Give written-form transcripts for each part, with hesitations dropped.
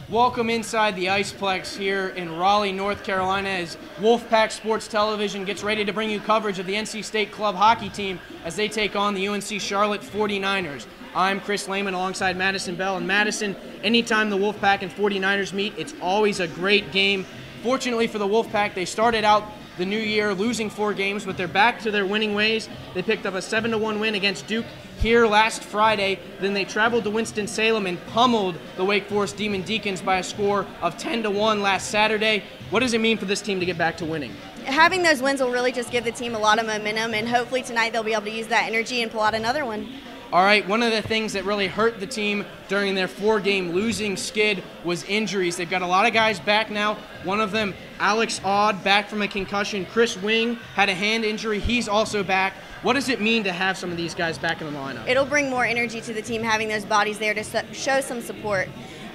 Welcome inside the Iceplex here in Raleigh, North Carolina, as Wolfpack Sports Television gets ready to bring you coverage of the NC State club hockey team as they take on the UNC Charlotte 49ers. I'm Chris Lehman alongside Madison Bell. And Madison, anytime the Wolfpack and 49ers meet, it's always a great game. Fortunately for the Wolfpack, they started out the new year losing 4 games, but they're back to their winning ways. They picked up a 7-1 win against Duke here last Friday. Then they traveled to Winston-Salem and pummeled the Wake Forest Demon Deacons by a score of 10-1 last Saturday. What does it mean for this team to get back to winning? Having those wins will really just give the team a lot of momentum, and hopefully tonight they'll be able to use that energy and pull out another one. All right, one of the things that really hurt the team during their 4-game losing skid was injuries. They've got a lot of guys back now. One of them, Alex Aud, back from a concussion. Chris Wing had a hand injury. He's also back. What does it mean to have some of these guys back in the lineup? It'll bring more energy to the team having those bodies there to show some support.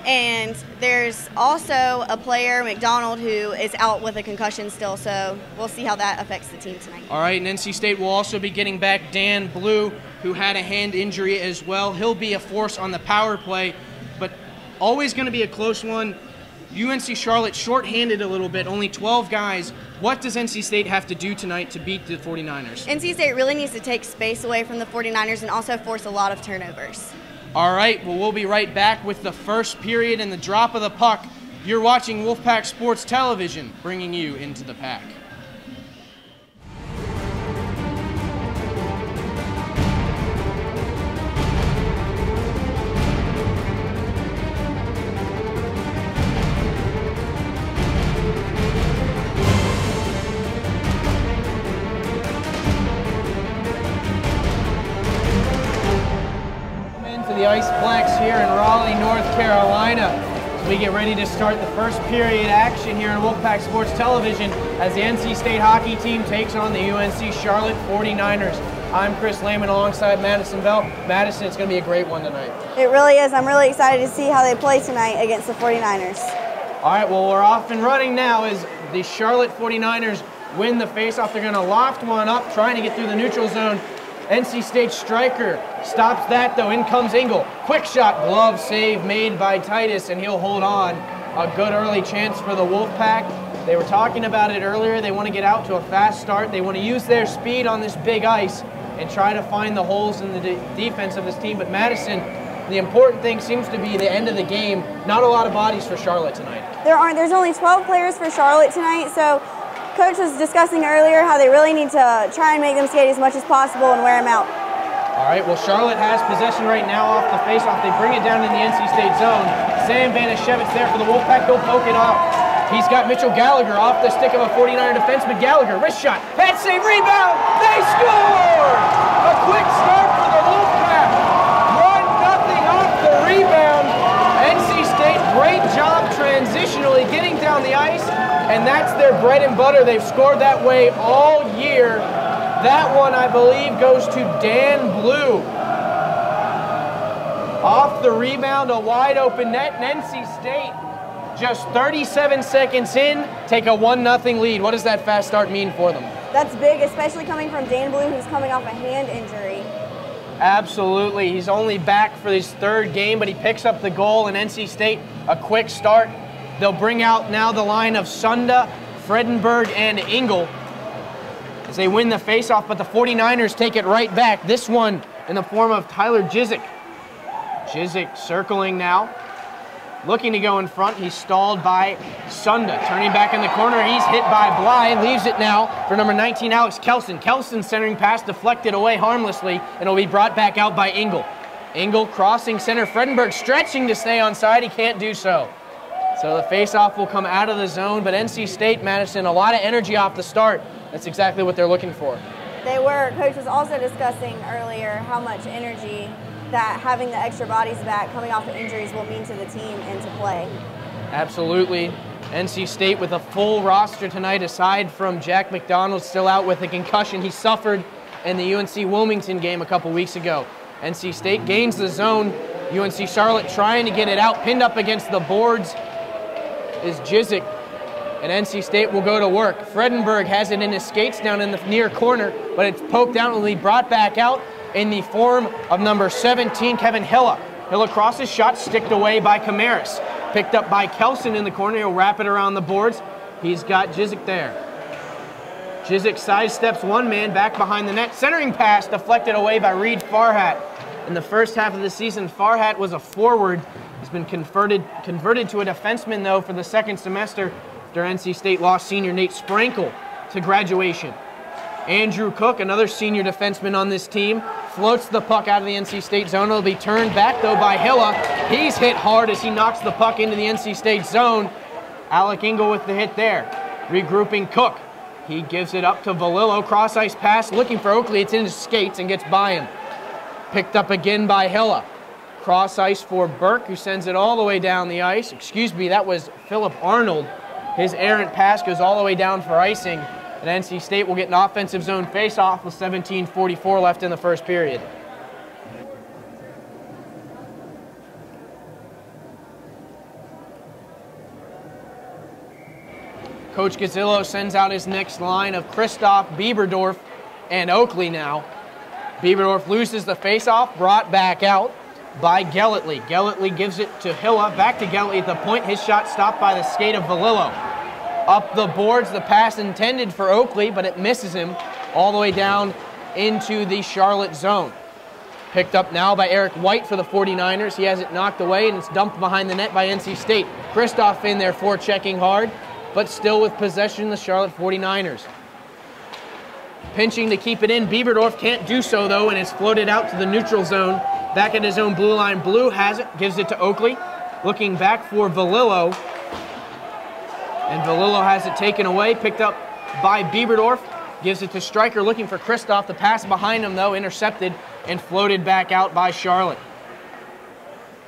And there's also a player, McDonald, who is out with a concussion still, so we'll see how that affects the team tonight. All right, and NC State will also be getting back Dan Blue, who had a hand injury as well. He'll be a force on the power play, but always going to be a close one. UNC Charlotte shorthanded a little bit, only 12 guys. What does NC State have to do tonight to beat the 49ers? NC State really needs to take space away from the 49ers and also force a lot of turnovers. All right, well, we'll be right back with the first period and the drop of the puck. You're watching Wolfpack Sports Television, bringing you into the pack. The Iceplex here in Raleigh, North Carolina, as we get ready to start the first period action here on Wolfpack Sports Television as the NC State hockey team takes on the UNC Charlotte 49ers. I'm Chris Lehman alongside Madison Bell. Madison, it's going to be a great one tonight. It really is. I'm really excited to see how they play tonight against the 49ers. All right, well, we're off and running now as the Charlotte 49ers win the faceoff. They're going to loft one up, trying to get through the neutral zone. NC State striker stops that, though. In comes Engel. Quick shot, glove save made by Titus, and he'll hold on. A good early chance for the Wolfpack. They were talking about it earlier. They want to get out to a fast start. They want to use their speed on this big ice and try to find the holes in the defense of this team. But Madison, the important thing seems to be the end of the game. Not a lot of bodies for Charlotte tonight. There's only 12 players for Charlotte tonight, so Coach was discussing earlier how they really need to try and make them skate as much as possible and wear them out. All right, well, Charlotte has possession right now off the faceoff. They bring it down in the NC State zone. Sam Vanashevitz there for the Wolfpack. He'll poke it off. He's got Mitchell Gallagher off the stick of a 49er defenseman. Gallagher, wrist shot, pad save, rebound. They score! A quick start for the Wolfpack. 1-0 off the rebound. NC State, great job transitionally getting down the ice. And that's their bread and butter. They've scored that way all year. That one, I believe, goes to Dan Blue. Off the rebound, a wide open net, and NC State, just 37 seconds in, take a 1-0 lead. What does that fast start mean for them? That's big, especially coming from Dan Blue, who's coming off a hand injury. Absolutely. He's only back for his 3rd game, but he picks up the goal, and NC State, a quick start. They'll bring out now the line of Sunda, Fredenberg, and Engel as they win the faceoff, but the 49ers take it right back. This one in the form of Tyler Jizik. Jizik circling now, looking to go in front. He's stalled by Sunda. Turning back in the corner, he's hit by Bly, leaves it now for number 19, Alex Kelson. Kelson centering pass deflected away harmlessly, and it'll be brought back out by Engel. Engel crossing center, Fredenberg stretching to stay on side. He can't do so. So the faceoff will come out of the zone, but NC State, Madison, a lot of energy off the start. That's exactly what they're looking for. They were. Coach was also discussing earlier how much energy that having the extra bodies back coming off of injuries will mean to the team and to play. Absolutely. NC State with a full roster tonight, aside from Jack McDonald still out with a concussion he suffered in the UNC Wilmington game a couple weeks ago. NC State gains the zone. UNC Charlotte trying to get it out, pinned up against the boards is Jizik, and NC State will go to work. Fredenberg has it in his skates down in the near corner, but it's poked out and will be brought back out in the form of number 17, Kevin Hilla. Hilla crosses, shot sticked away by Camaris. Picked up by Kelson in the corner. He'll wrap it around the boards. He's got Jizik there. Jizik sidesteps one man back behind the net. Centering pass deflected away by Reed Farhat. In the first half of the season, Farhat was a forward. He's been converted to a defenseman, though, for the second semester after NC State lost senior Nate Sprankle to graduation. Andrew Cook, another senior defenseman on this team, floats the puck out of the NC State zone. It'll be turned back, though, by Hilla. He's hit hard as he knocks the puck into the NC State zone. Alec Engel with the hit there. Regrouping Cook. He gives it up to Valillo. Cross-ice pass, looking for Oakley. It's in his skates and gets by him. Picked up again by Hilla. Cross-ice for Burke, who sends it all the way down the ice. Excuse me, that was Philip Arnold. His errant pass goes all the way down for icing. And NC State will get an offensive zone face-off with 17:44 left in the first period. Coach Gazzillo sends out his next line of Christoph, Bieberdorf, and Oakley now. Bieberdorf loses the face-off, brought back out by Gelletley. Gelletley gives it to Hilla, back to Gelletley at the point. His shot stopped by the skate of Valillo. Up the boards, the pass intended for Oakley, but it misses him all the way down into the Charlotte zone. Picked up now by Eric White for the 49ers. He has it knocked away, and it's dumped behind the net by NC State. Christoph in there forechecking hard, but still with possession, the Charlotte 49ers. Pinching to keep it in. Bieberdorf can't do so, though, and it's floated out to the neutral zone. Back at his own blue line. Blue has it, gives it to Oakley. Looking back for Valillo. And Valillo has it taken away, picked up by Bieberdorf. Gives it to Stryker, looking for Christoph. The pass behind him, though, intercepted and floated back out by Charlotte.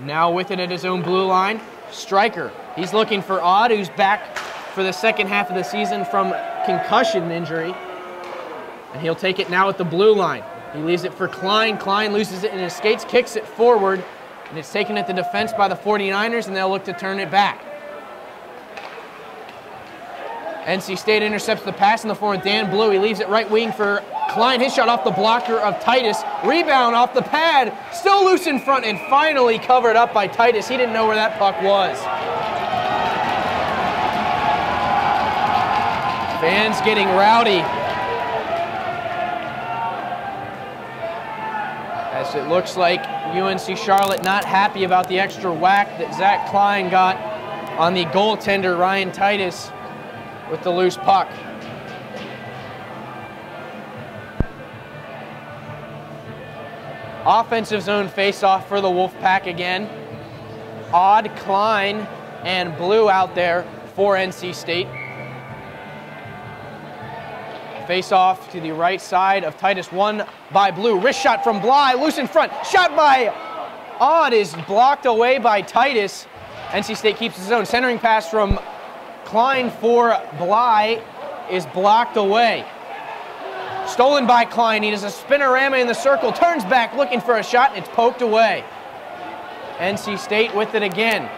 Now with it at his own blue line, Stryker. He's looking for Odd, who's back for the second half of the season from concussion injury. And he'll take it now at the blue line. He leaves it for Klein. Klein loses it in his skates, kicks it forward, and it's taken at the defense by the 49ers, and they'll look to turn it back. NC State intercepts the pass in the form of Dan Blue. He leaves it right wing for Klein. His shot off the blocker of Titus. Rebound off the pad. Still loose in front and finally covered up by Titus. He didn't know where that puck was. Fans getting rowdy as it looks like UNC Charlotte not happy about the extra whack that Zach Klein got on the goaltender Ryan Titus with the loose puck. Offensive zone face-off for the Wolfpack again. Odd, Klein, and Blue out there for NC State. Face-off to the right side of Titus, won by Blue. Wrist shot from Bly, loose in front. Shot by Odd is blocked away by Titus. NC State keeps his own. Centering pass from Klein for Bly is blocked away. Stolen by Klein. He does a spinorama in the circle, turns back looking for a shot, and it's poked away. NC State with it again.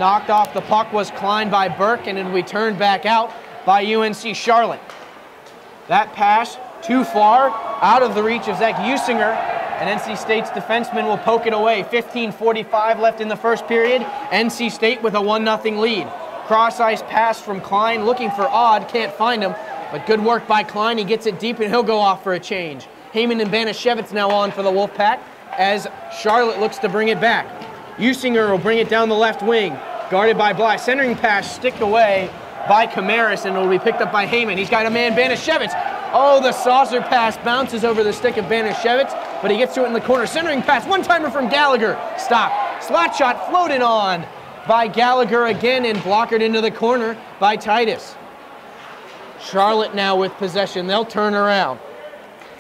Knocked off the puck was Klein by Burke, and it'll be turned back out by UNC Charlotte. That pass too far, out of the reach of Zach Usinger, and NC State's defenseman will poke it away. 15:45 left in the first period. NC State with a 1-0 lead. Cross-ice pass from Klein, looking for Odd, can't find him, but good work by Klein. He gets it deep and he'll go off for a change. Heyman and Banashevitz now on for the Wolfpack as Charlotte looks to bring it back. Usinger will bring it down the left wing, guarded by Bly. Centering pass sticked away by Camaris, and it'll be picked up by Heyman. He's got a man, Banashevitz. Oh, the saucer pass bounces over the stick of Banashevitz, but he gets to it in the corner. Centering pass, one-timer from Gallagher. Stop. Slot shot floated on by Gallagher again and blockered into the corner by Titus. Charlotte now with possession. They'll turn around.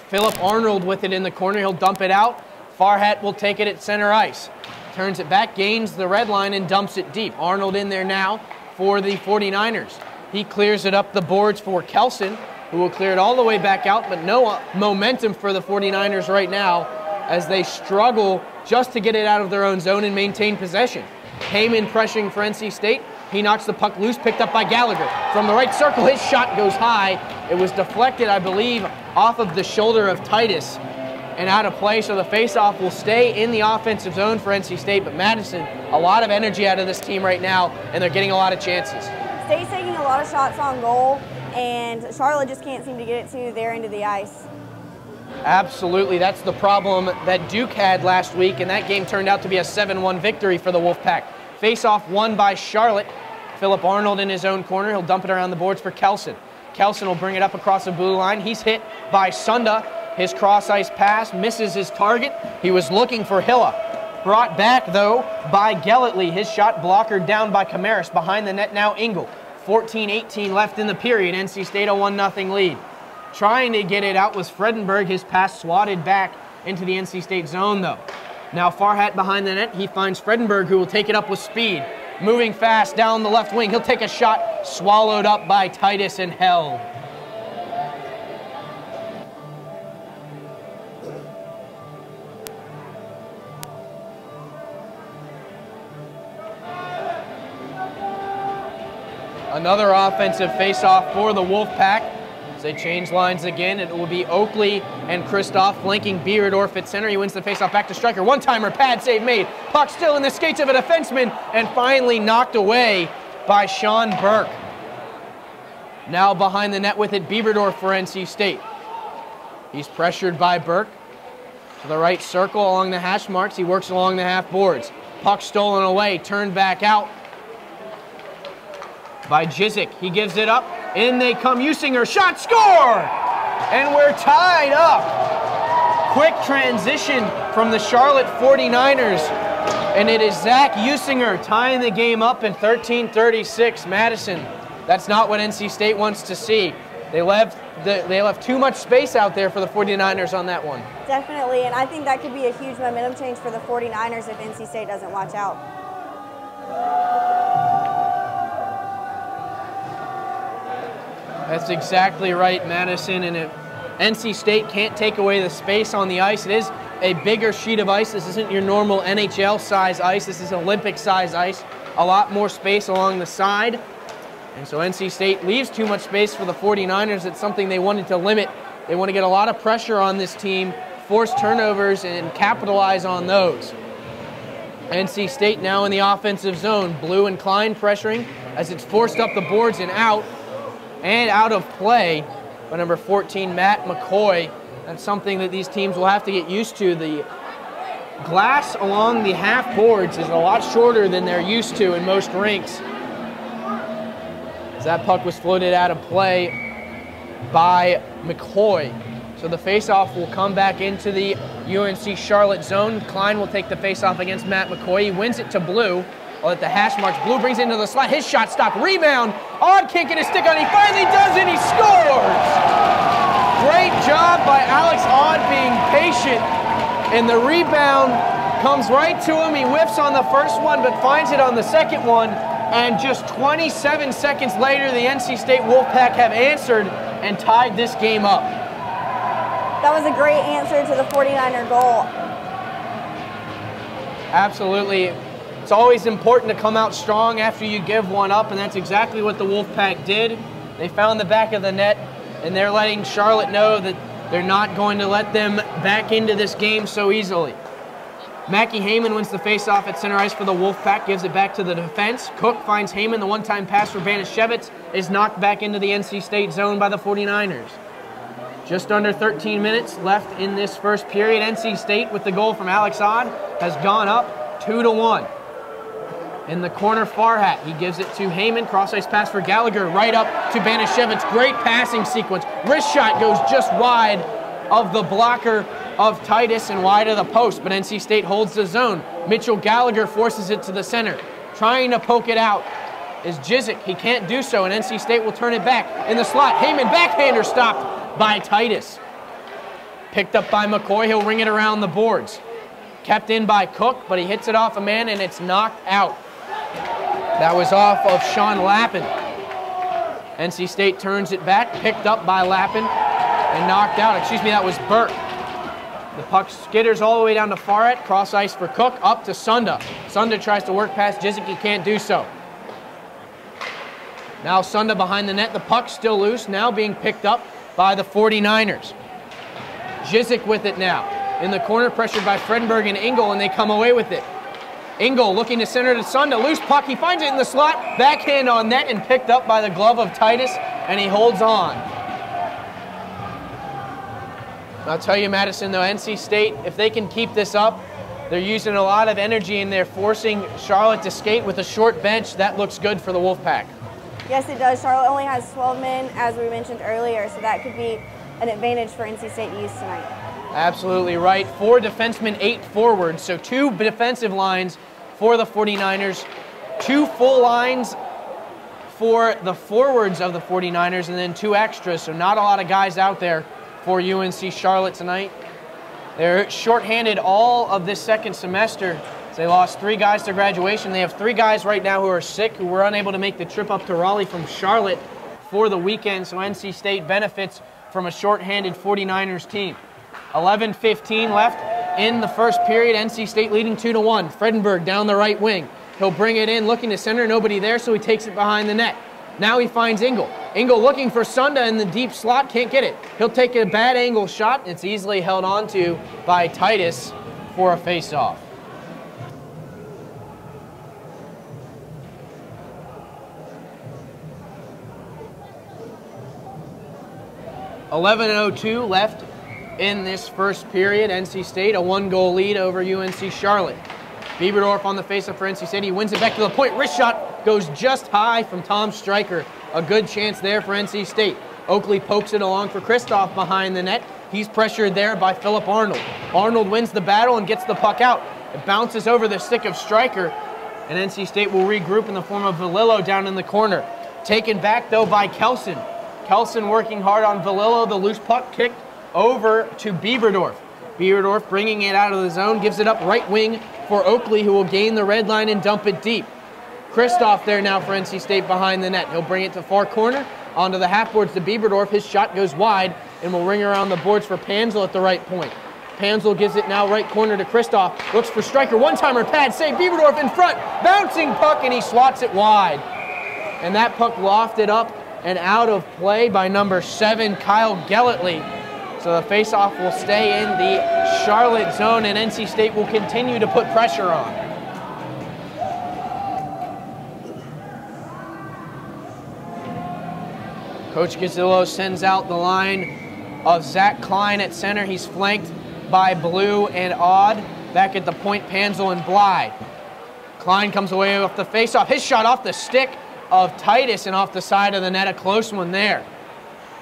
Philip Arnold with it in the corner. He'll dump it out. Farhat will take it at center ice. Turns it back, gains the red line, and dumps it deep. Arnold in there now for the 49ers. He clears it up the boards for Kelson, who will clear it all the way back out, but no momentum for the 49ers right now as they struggle just to get it out of their own zone and maintain possession. Heyman pressuring for NC State. He knocks the puck loose, picked up by Gallagher. From the right circle, his shot goes high. It was deflected, I believe, off of the shoulder of Titus. and out of play, so the faceoff will stay in the offensive zone for NC State, but Madison, a lot of energy out of this team right now, and they're getting a lot of chances. State's taking a lot of shots on goal, and Charlotte just can't seem to get it to their end of the ice. Absolutely, that's the problem that Duke had last week, and that game turned out to be a 7-1 victory for the Wolfpack. Faceoff won by Charlotte. Phillip Arnold in his own corner. He'll dump it around the boards for Kelson. Kelson will bring it up across the blue line. He's hit by Sunda. His cross-ice pass misses his target. He was looking for Hilla. Brought back, though, by Gelletley. His shot blocker down by Camaris. Behind the net now, Engel. 14-18 left in the period. NC State a 1-0 lead. Trying to get it out was Fredenberg. His pass swatted back into the NC State zone, though. Now Farhat behind the net. He finds Fredenberg, who will take it up with speed. Moving fast down the left wing. He'll take a shot, swallowed up by Titus and held. Another offensive faceoff for the Wolfpack. As they change lines again, it will be Oakley and Kristoff flanking Beardorf at center. He wins the faceoff back to striker. One-timer, pad save made. Puck still in the skates of a defenseman and finally knocked away by Sean Burke. Now behind the net with it, Beaverdorf for NC State. He's pressured by Burke. To the right circle along the hash marks. He works along the half boards. Puck stolen away, turned back out by Jizik. He gives it up. In they come, Usinger, shot, score! And we're tied up. Quick transition from the Charlotte 49ers. And it is Zach Usinger tying the game up in 13-36. Madison, that's not what NC State wants to see. They left too much space out there for the 49ers on that one. Definitely, and I think that could be a huge momentum change for the 49ers if NC State doesn't watch out. That's exactly right, Madison, and if NC State can't take away the space on the ice, it is a bigger sheet of ice. This isn't your normal NHL-size ice. This is Olympic-size ice. A lot more space along the side. And so NC State leaves too much space for the 49ers. It's something they wanted to limit. They want to get a lot of pressure on this team, force turnovers, and capitalize on those. NC State now in the offensive zone. Blue and Klein pressuring as it's forced up the boards and out. And out of play by number 14, Matt McCoy. That's something that these teams will have to get used to. The glass along the half boards is a lot shorter than they're used to in most rinks. As that puck was floated out of play by McCoy. So the faceoff will come back into the UNC Charlotte zone. Klein will take the faceoff against Matt McCoy. He wins it to Blue. At the hash marks, Blue brings it into the slot. His shot stopped. Rebound. Odd can't get his stick on. He finally does it. He scores. Great job by Alex Odd being patient. And the rebound comes right to him. He whiffs on the first one, but finds it on the second one. And just 27 seconds later, the NC State Wolfpack have answered and tied this game up. That was a great answer to the 49er goal. Absolutely. It's always important to come out strong after you give one up, and that's exactly what the Wolfpack did. They found the back of the net, and they're letting Charlotte know that they're not going to let them back into this game so easily. Mackie Heyman wins the faceoff at center ice for the Wolfpack, gives it back to the defense. Cook finds Heyman. The one-time pass for Banashevitz is knocked back into the NC State zone by the 49ers. Just under 13 minutes left in this first period. NC State, with the goal from Alex Odd, has gone up 2-1. In the corner, Farhat, he gives it to Heyman. Cross-ice pass for Gallagher, right up to Banashevitz. Great passing sequence. Wrist shot goes just wide of the blocker of Titus and wide of the post, but NC State holds the zone. Mitchell Gallagher forces it to the center. Trying to poke it out is Jizik. He can't do so, and NC State will turn it back in the slot. Heyman, backhander stopped by Titus. Picked up by McCoy. He'll ring it around the boards. Kept in by Cook, but he hits it off a man, and it's knocked out. That was off of Sean Lappin. NC State turns it back, picked up by Lappin, and knocked out. Excuse me, that was Burke. The puck skitters all the way down to Farhat. Cross ice for Cook, up to Sunda. Sunda tries to work past Jizik, he can't do so. Now Sunda behind the net, the puck's still loose, now being picked up by the 49ers. Jizik with it now. In the corner, pressured by Fredenberg and Engel, and they come away with it. Engel looking to center to Sunda. Loose puck, he finds it in the slot. Backhand on net and picked up by the glove of Titus, and he holds on. I'll tell you, Madison, though, NC State, if they can keep this up, they're using a lot of energy and they're forcing Charlotte to skate with a short bench. That looks good for the Wolfpack. Yes, it does. Charlotte only has 12 men, as we mentioned earlier, so that could be an advantage for NC State to use tonight. Absolutely right. 4 defensemen, 8 forwards. So 2 defensive lines for the 49ers, 2 full lines for the forwards of the 49ers, and then 2 extras. So not a lot of guys out there for UNC Charlotte tonight. They're shorthanded all of this second semester. They lost 3 guys to graduation. They have 3 guys right now who are sick, who were unable to make the trip up to Raleigh from Charlotte for the weekend. So NC State benefits from a shorthanded 49ers team. 11:15 left in the first period. NC State leading 2-1. Fredenberg down the right wing. He'll bring it in, looking to center. Nobody there, so he takes it behind the net. Now he finds Engel. Engel looking for Sunda in the deep slot. Can't get it. He'll take a bad angle shot. It's easily held onto by Titus for a face-off. $11:02 left in this first period. NC State a 1-goal lead over UNC Charlotte. Bieberdorf on the faceoff for NC State. He wins it back to the point. Wrist shot goes just high from Tom Stryker. A good chance there for NC State. Oakley pokes it along for Kristoff behind the net. He's pressured there by Philip Arnold. Arnold wins the battle and gets the puck out. It bounces over the stick of Stryker, and NC State will regroup in the form of Valillo down in the corner. Taken back, though, by Kelson. Kelson working hard on Valillo. The loose puck kicked over to Bieberdorf. Bieberdorf bringing it out of the zone, gives it up right wing for Oakley, who will gain the red line and dump it deep. Kristoff there now for NC State behind the net. He'll bring it to far corner, onto the half boards to Bieberdorf. His shot goes wide and will ring around the boards for Panzel at the right point. Panzel gives it now right corner to Kristoff. Looks for Stryker. One-timer pad save. Bieberdorf in front. Bouncing puck, and he swats it wide. And that puck lofted up and out of play by number 7, Kyle Gelletley. So the faceoff will stay in the Charlotte zone, and NC State will continue to put pressure on. Coach Gazzillo sends out the line of Zach Klein at center. He's flanked by Blue and Odd. Back at the point, Panzel and Bly. Klein comes away off the faceoff. His shot off the stick of Titus and off the side of the net. A close one there.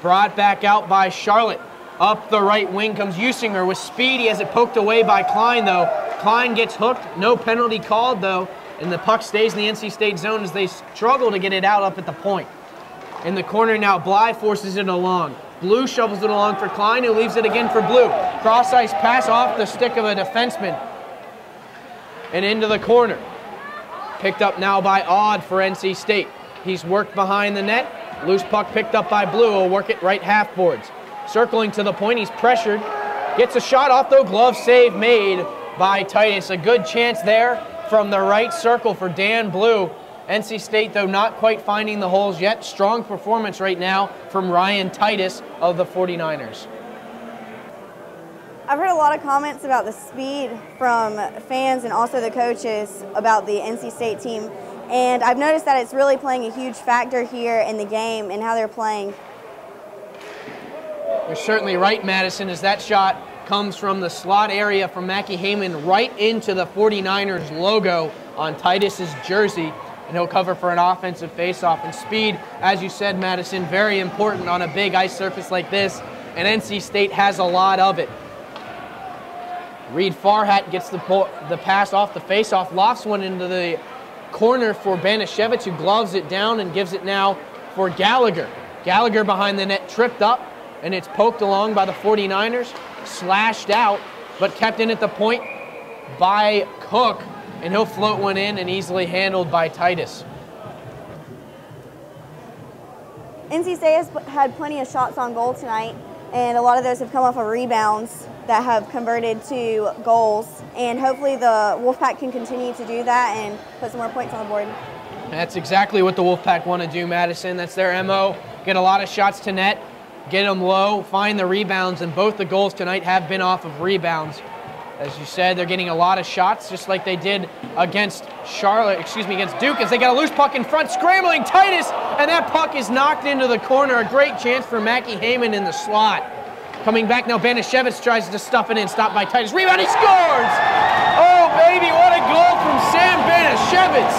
Brought back out by Charlotte. Up the right wing comes Usinger with speed. He has it poked away by Klein, though. Klein gets hooked. No penalty called, though. And the puck stays in the NC State zone as they struggle to get it out up at the point. In the corner now, Bly forces it along. Blue shovels it along for Klein, who leaves it again for Blue. Cross-ice pass off the stick of a defenseman. And into the corner. Picked up now by Odd for NC State. He's worked behind the net. Loose puck picked up by Blue. He'll work it right half boards. Circling to the point, he's pressured. Gets a shot off, though. Glove save made by Titus. A good chance there from the right circle for Dan Blue. NC State, though, not quite finding the holes yet. Strong performance right now from Ryan Titus of the 49ers. I've heard a lot of comments about the speed from fans and also the coaches about the NC State team. And I've noticed that it's really playing a huge factor here in the game and how they're playing. You're certainly right, Madison, as that shot comes from the slot area from Mackie Heyman right into the 49ers logo on Titus's jersey. And he'll cover for an offensive faceoff. And speed, as you said, Madison, very important on a big ice surface like this. And NC State has a lot of it. Reed Farhat gets the pass off the faceoff, lofts one into the corner for Banashevich, who gloves it down and gives it now for Gallagher. Gallagher behind the net, tripped up, and it's poked along by the 49ers, slashed out, but kept in at the point by Cook. And he'll float one in and easily handled by Titus. NC State has had plenty of shots on goal tonight, and a lot of those have come off of rebounds that have converted to goals. And hopefully the Wolfpack can continue to do that and put some more points on the board. That's exactly what the Wolfpack want to do, Madison. That's their MO. Get a lot of shots to net. get them low, find the rebounds, and both the goals tonight have been off of rebounds. As you said, they're getting a lot of shots, just like they did against against Duke, as they got a loose puck in front, scrambling Titus, and that puck is knocked into the corner. A great chance for Mackie Heyman in the slot. Coming back now, Banashevitz tries to stuff it in, stopped by Titus. Rebound, he scores! Oh, baby, what a goal from Sam Banashevitz.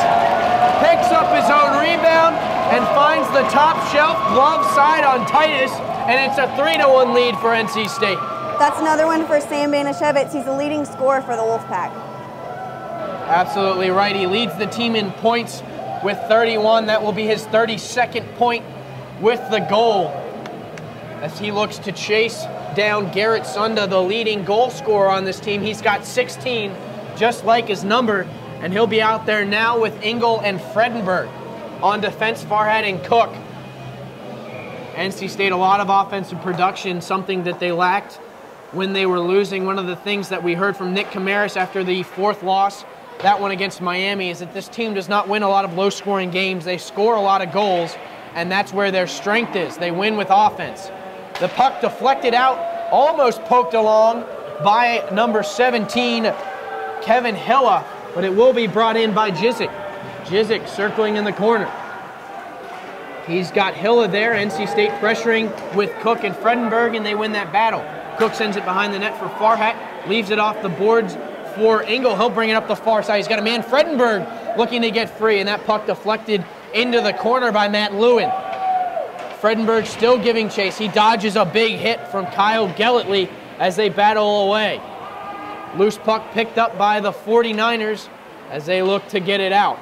Picks up his own rebound and finds the top shelf, glove side on Titus, and it's a 3-1 lead for NC State. That's another one for Sam Banashevitz. He's the leading scorer for the Wolfpack. Absolutely right. He leads the team in points with 31. That will be his 32nd point with the goal, as he looks to chase down Garrett Sunda, the leading goal scorer on this team. He's got 16, just like his number, and he'll be out there now with Engel and Fredenberg. On defense, Farhat and Cook. NC State, a lot of offensive production, something that they lacked when they were losing. One of the things that we heard from Nick Camaris after the 4th loss, that one against Miami, is that this team does not win a lot of low-scoring games. They score a lot of goals, and that's where their strength is. They win with offense. The puck deflected out, almost poked along by number 17, Kevin Hilla, but it will be brought in by Jizik. Jizik circling in the corner. He's got Hilla there. NC State pressuring with Cook and Fredenberg, and they win that battle. Cook sends it behind the net for Farhat, leaves it off the boards for Engel. He'll bring it up the far side. He's got a man, Fredenberg, looking to get free, and that puck deflected into the corner by Matt Lewin. Fredenberg still giving chase. He dodges a big hit from Kyle Gelletley as they battle away. Loose puck picked up by the 49ers as they look to get it out.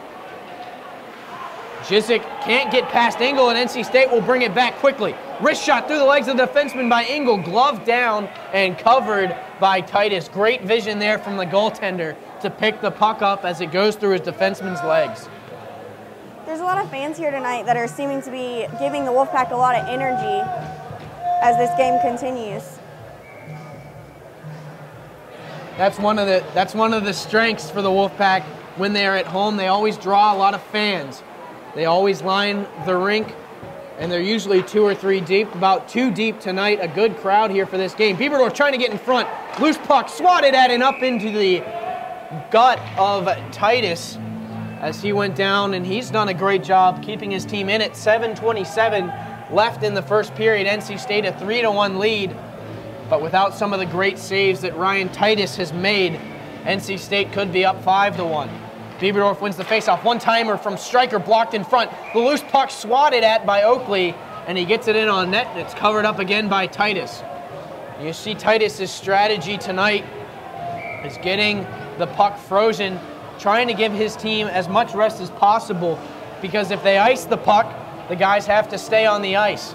Jizik can't get past Engel, and NC State will bring it back quickly. Wrist shot through the legs of the defenseman by Engel, gloved down and covered by Titus. Great vision there from the goaltender to pick the puck up as it goes through his defenseman's legs. There's a lot of fans here tonight that are seeming to be giving the Wolfpack a lot of energy as this game continues. That's one of the strengths for the Wolfpack. When they are at home, they always draw a lot of fans. They always line the rink, and they're usually 2 or 3 deep, about 2 deep tonight. A good crowd here for this game. Bieberdorf trying to get in front. Loose puck swatted at and up into the gut of Titus as he went down, and he's done a great job keeping his team in it. 7:27 left in the first period. NC State a 3-1 lead, but without some of the great saves that Ryan Titus has made, NC State could be up 5-1. Bieberdorf wins the faceoff. One-timer from Stryker blocked in front. The loose puck swatted at by Oakley, and he gets it in on net, and it's covered up again by Titus. You see Titus's strategy tonight is getting the puck frozen, trying to give his team as much rest as possible, because if they ice the puck, the guys have to stay on the ice.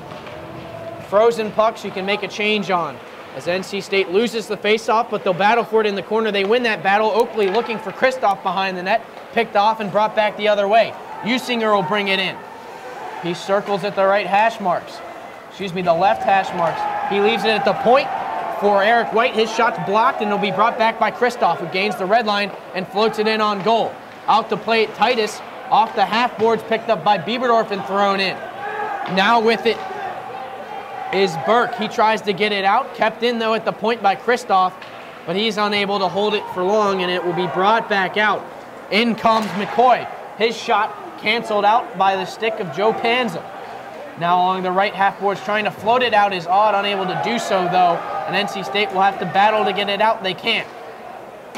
Frozen pucks you can make a change on. As NC State loses the faceoff, but they'll battle for it in the corner. They win that battle. Oakley looking for Kristoff behind the net, picked off and brought back the other way. Usinger will bring it in. He circles at the right hash marks. The left hash marks. He leaves it at the point for Eric White. His shot's blocked, and it'll be brought back by Kristoff, who gains the red line and floats it in on goal. Out to play it, Titus, off the half boards, picked up by Bieberdorf and thrown in. Now with it is Burke. He tries to get it out, kept in though at the point by Kristoff, but he's unable to hold it for long, and it will be brought back out. In comes McCoy. His shot canceled out by the stick of Joe Panza. Now along the right half boards, trying to float it out is Odd, unable to do so though, and NC State will have to battle to get it out. They can't.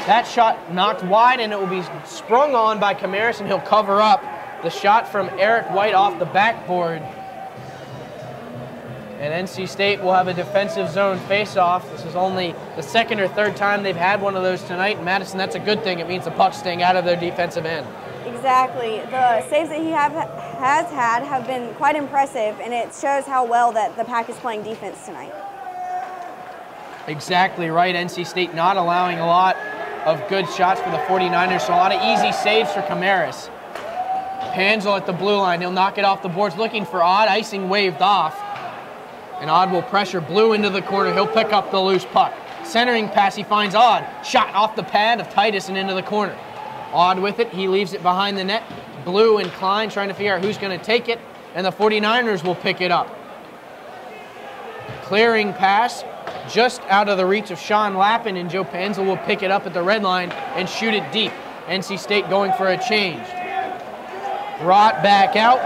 That shot knocked wide, and it will be sprung on by Camaris, and he'll cover up the shot from Eric White off the backboard. And NC State will have a defensive zone face-off. This is only the 2nd or 3rd time they've had one of those tonight. And Madison, that's a good thing. It means the puck's staying out of their defensive end. Exactly. The saves that he has had have been quite impressive, and it shows how well that the Pack is playing defense tonight. Exactly right. NC State not allowing a lot of good shots for the 49ers, so a lot of easy saves for Camaris. Panzel at the blue line. He'll knock it off the boards, looking for Odd. Icing waved off. And Odd will pressure Blue into the corner. He'll pick up the loose puck. Centering pass, he finds Odd. Shot off the pad of Titus and into the corner. Odd with it. He leaves it behind the net. Blue and Klein trying to figure out who's going to take it. And the 49ers will pick it up. clearing pass just out of the reach of Sean Lappin, and Joe Panzel will pick it up at the red line and shoot it deep. NC State going for a change. Brought back out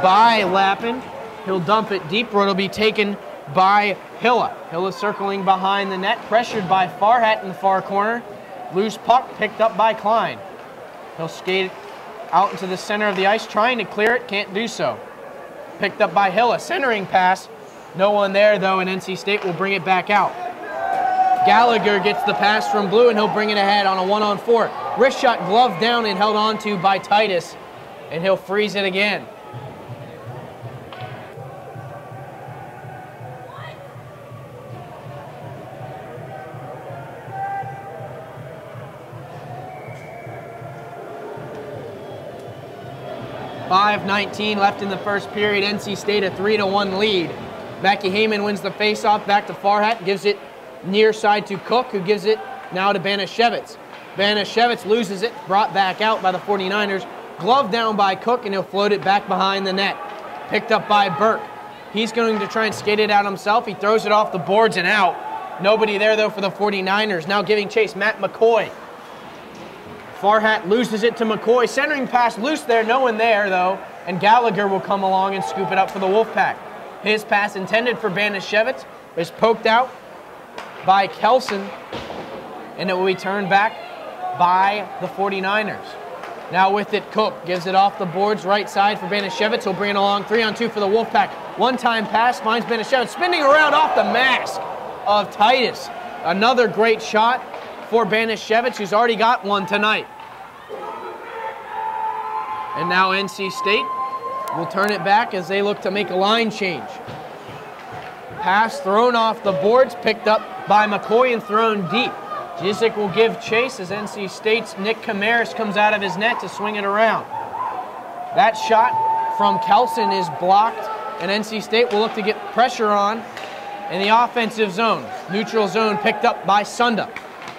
by Lappin. He'll dump it deep where it'll be taken by Hilla. Hilla circling behind the net, pressured by Farhat in the far corner. Loose puck picked up by Klein. He'll skate out into the center of the ice, trying to clear it, can't do so. Picked up by Hilla, centering pass. No one there though, and NC State will bring it back out. Gallagher gets the pass from Blue, and he'll bring it ahead on a 1-on-4. Wrist shot gloved down and held on to by Titus, and he'll freeze it again. .5:19 left in the first period. NC State a 3-1 lead. Mackie Heyman wins the faceoff, back to Farhat, gives it near side to Cook, who gives it now to Banashevitz. Banashevitz loses it, brought back out by the 49ers. Glove down by Cook, and he'll float it back behind the net. Picked up by Burke. He's going to try and skate it out himself. He throws it off the boards and out. Nobody there, though, for the 49ers. Now giving chase, Matt McCoy. Farhat loses it to McCoy. Centering pass loose there, no one there, though. And Gallagher will come along and scoop it up for the Wolfpack. His pass intended for Banashevitz is poked out by Kelson, and it will be turned back by the 49ers. Now with it, Cook gives it off the boards, right side for Banashevitz. He'll bring it along, 3-on-2 for the Wolfpack. One-time pass finds Banashevitz, spinning around off the mask of Titus. Another great shot for Banashevitz, who's already got one tonight. And now NC State will turn it back as they look to make a line change. Pass thrown off the boards, picked up by McCoy and thrown deep. Jizik will give chase as NC State's Nick Camaris comes out of his net to swing it around. That shot from Kelson is blocked, and NC State will look to get pressure on in the offensive zone. Neutral zone picked up by Sunda.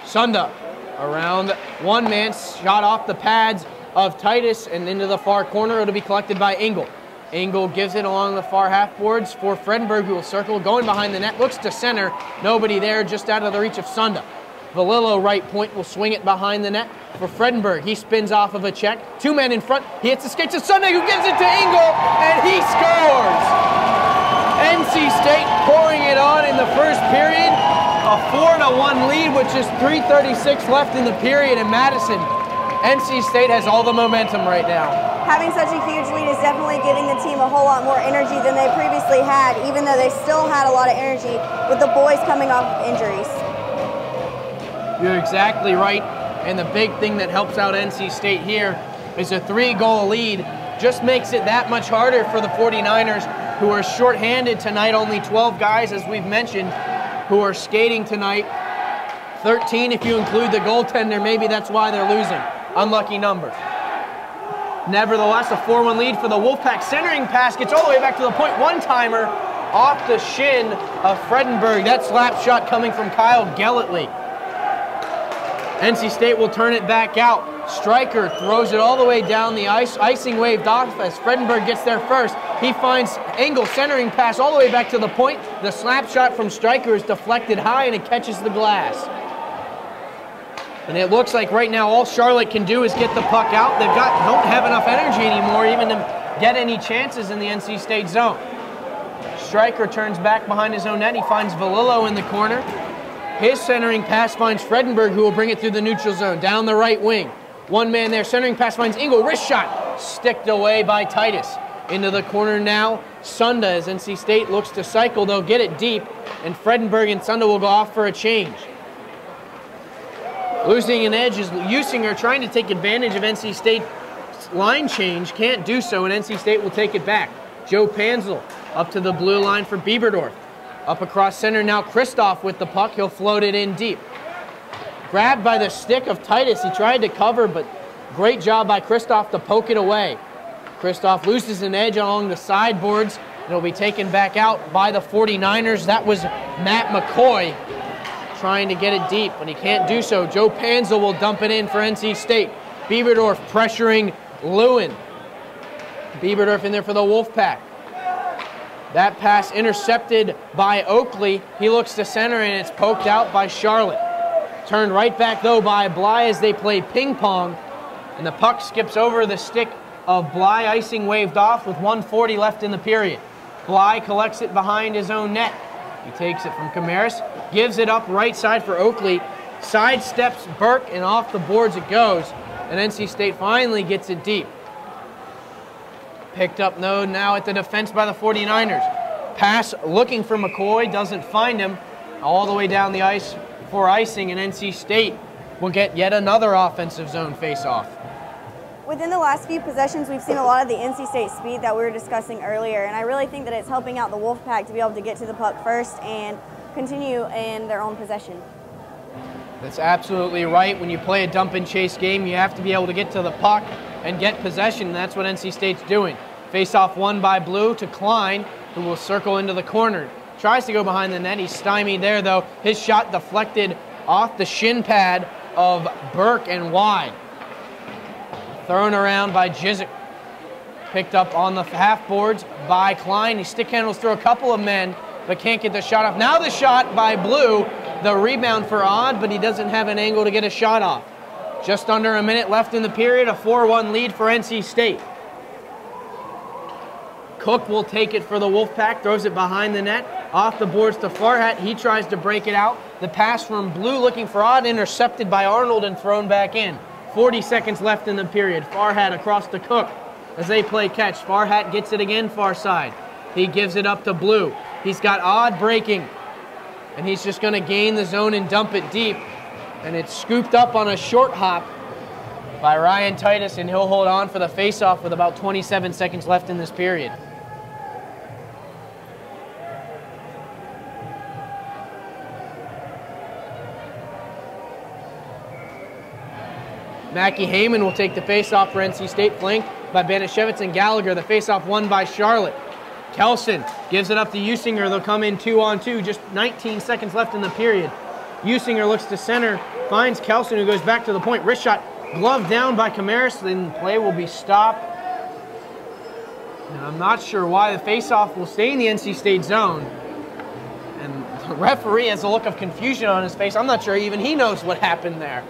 Sunda around one man, shot off the pads of Titus and into the far corner. It'll be collected by Engel. Engel gives it along the far half boards for Fredenberg, who will circle, going behind the net, looks to center. Nobody there, just out of the reach of Sunda. Valillo, right point, will swing it behind the net for Fredenberg. He spins off of a check. Two men in front. He hits the skates to Sunda, who gives it to Engel, and he scores! NC State pouring it on in the first period. A 4-1 lead with just 3:36 left in the period in Madison. NC State has all the momentum right now. Having such a huge lead is definitely giving the team a whole lot more energy than they previously had, even though they still had a lot of energy with the boys coming off injuries. You're exactly right, and the big thing that helps out NC State here is a 3-goal lead. Just makes it that much harder for the 49ers, who are shorthanded tonight. Only 12 guys, as we've mentioned, who are skating tonight. 13 if you include the goaltender. Maybe that's why they're losing. Unlucky number. Nevertheless, a 4-1 lead for the Wolfpack. Centering pass gets all the way back to the point. One-timer off the shin of Fredenberg. That slap shot coming from Kyle Gelletley. NC State will turn it back out. Stryker throws it all the way down the ice. Icing waved off as Fredenberg gets there first. He finds Engel, centering pass all the way back to the point. The slap shot from Stryker is deflected high, and it catches the glass. And it looks like right now all Charlotte can do is get the puck out. Don't have enough energy anymore even to get any chances in the NC State zone. Stryker turns back behind his own net. He finds Valillo in the corner. His centering pass finds Fredenberg, who will bring it through the neutral zone, down the right wing. One man there, centering pass finds Engel, wrist shot, sticked away by Titus. Into the corner now, Sunda, as NC State looks to cycle. They'll get it deep, and Fredenberg and Sunda will go off for a change. Losing an edge is Usinger, trying to take advantage of NC State's line change. Can't do so, and NC State will take it back. Joe Panzel up to the blue line for Bieberdorf. Up across center now, Kristoff with the puck. He'll float it in deep. Grabbed by the stick of Titus. He tried to cover, but great job by Kristoff to poke it away. Kristoff loses an edge along the sideboards. It'll be taken back out by the 49ers. That was Matt McCoy trying to get it deep, but he can't do so. Joe Panzel will dump it in for NC State. Bieberdorf pressuring Lewin. Bieberdorf in there for the Wolfpack. That pass intercepted by Oakley. He looks to center, and it's poked out by Charlotte. Turned right back, though, by Bly as they play ping pong. And the puck skips over the stick of Bly. Icing waved off with 1:40 left in the period. Bly collects it behind his own net. He takes it from Camaris, gives it up right side for Oakley, sidesteps Burke, and off the boards it goes. And NC State finally gets it deep. Picked up now at the defense by the 49ers. Pass looking for McCoy, doesn't find him. All the way down the ice for icing, and NC State will get yet another offensive zone face-off. Within the last few possessions, we've seen a lot of the NC State speed that we were discussing earlier, and I really think that it's helping out the Wolfpack to be able to get to the puck first and continue in their own possession. That's absolutely right. When you play a dump and chase game, you have to be able to get to the puck and get possession, and that's what NC State's doing. Face-off won by Blue to Klein, who will circle into the corner. Tries to go behind the net. He's stymied there, though. His shot deflected off the shin pad of Burke and wide. Thrown around by Jizik. Picked up on the half boards by Klein. He stick handles through a couple of men, but can't get the shot off. Now the shot by Blue. The rebound for Odd, but he doesn't have an angle to get a shot off. Just under a minute left in the period. A 4-1 lead for NC State. Cook will take it for the Wolfpack, throws it behind the net, off the boards to Farhat. He tries to break it out. The pass from Blue looking for Odd, intercepted by Arnold and thrown back in. 40 seconds left in the period. Farhat across to Cook as they play catch. Farhat gets it again far side. He gives it up to Blue. He's got Odd breaking, and he's just going to gain the zone and dump it deep. And it's scooped up on a short hop by Ryan Titus, and he'll hold on for the faceoff with about 27 seconds left in this period. Mackie Heyman will take the faceoff for NC State, flanked by Banashevitz and Gallagher. The faceoff won by Charlotte. Kelson gives it up to Usinger. They'll come in 2-on-2. Just 19 seconds left in the period. Usinger looks to center, finds Kelson, who goes back to the point. Wrist shot, gloved down by Camaris. Then play will be stopped. And I'm not sure why the faceoff will stay in the NC State zone. And the referee has a look of confusion on his face. I'm not sure even he knows what happened there.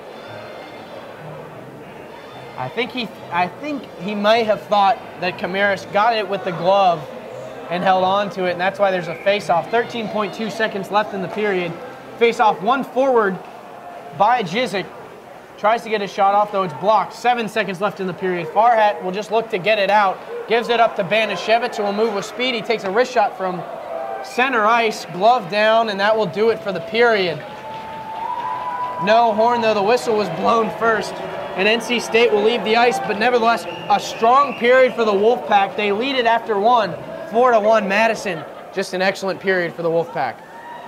I think he might have thought that Camaris got it with the glove and held on to it, and that's why there's a face-off. 13.2 seconds left in the period. Face-off one forward by Jizik. Tries to get a shot off, though it's blocked. 7 seconds left in the period. Farhat will just look to get it out. Gives it up to Banashevitz, who will move with speed. He takes a wrist shot from center ice, glove down, and that will do it for the period. No horn, though. The whistle was blown first. And NC State will leave the ice, but nevertheless, a strong period for the Wolfpack. They lead it after one, 4-1 Madison. Just an excellent period for the Wolfpack.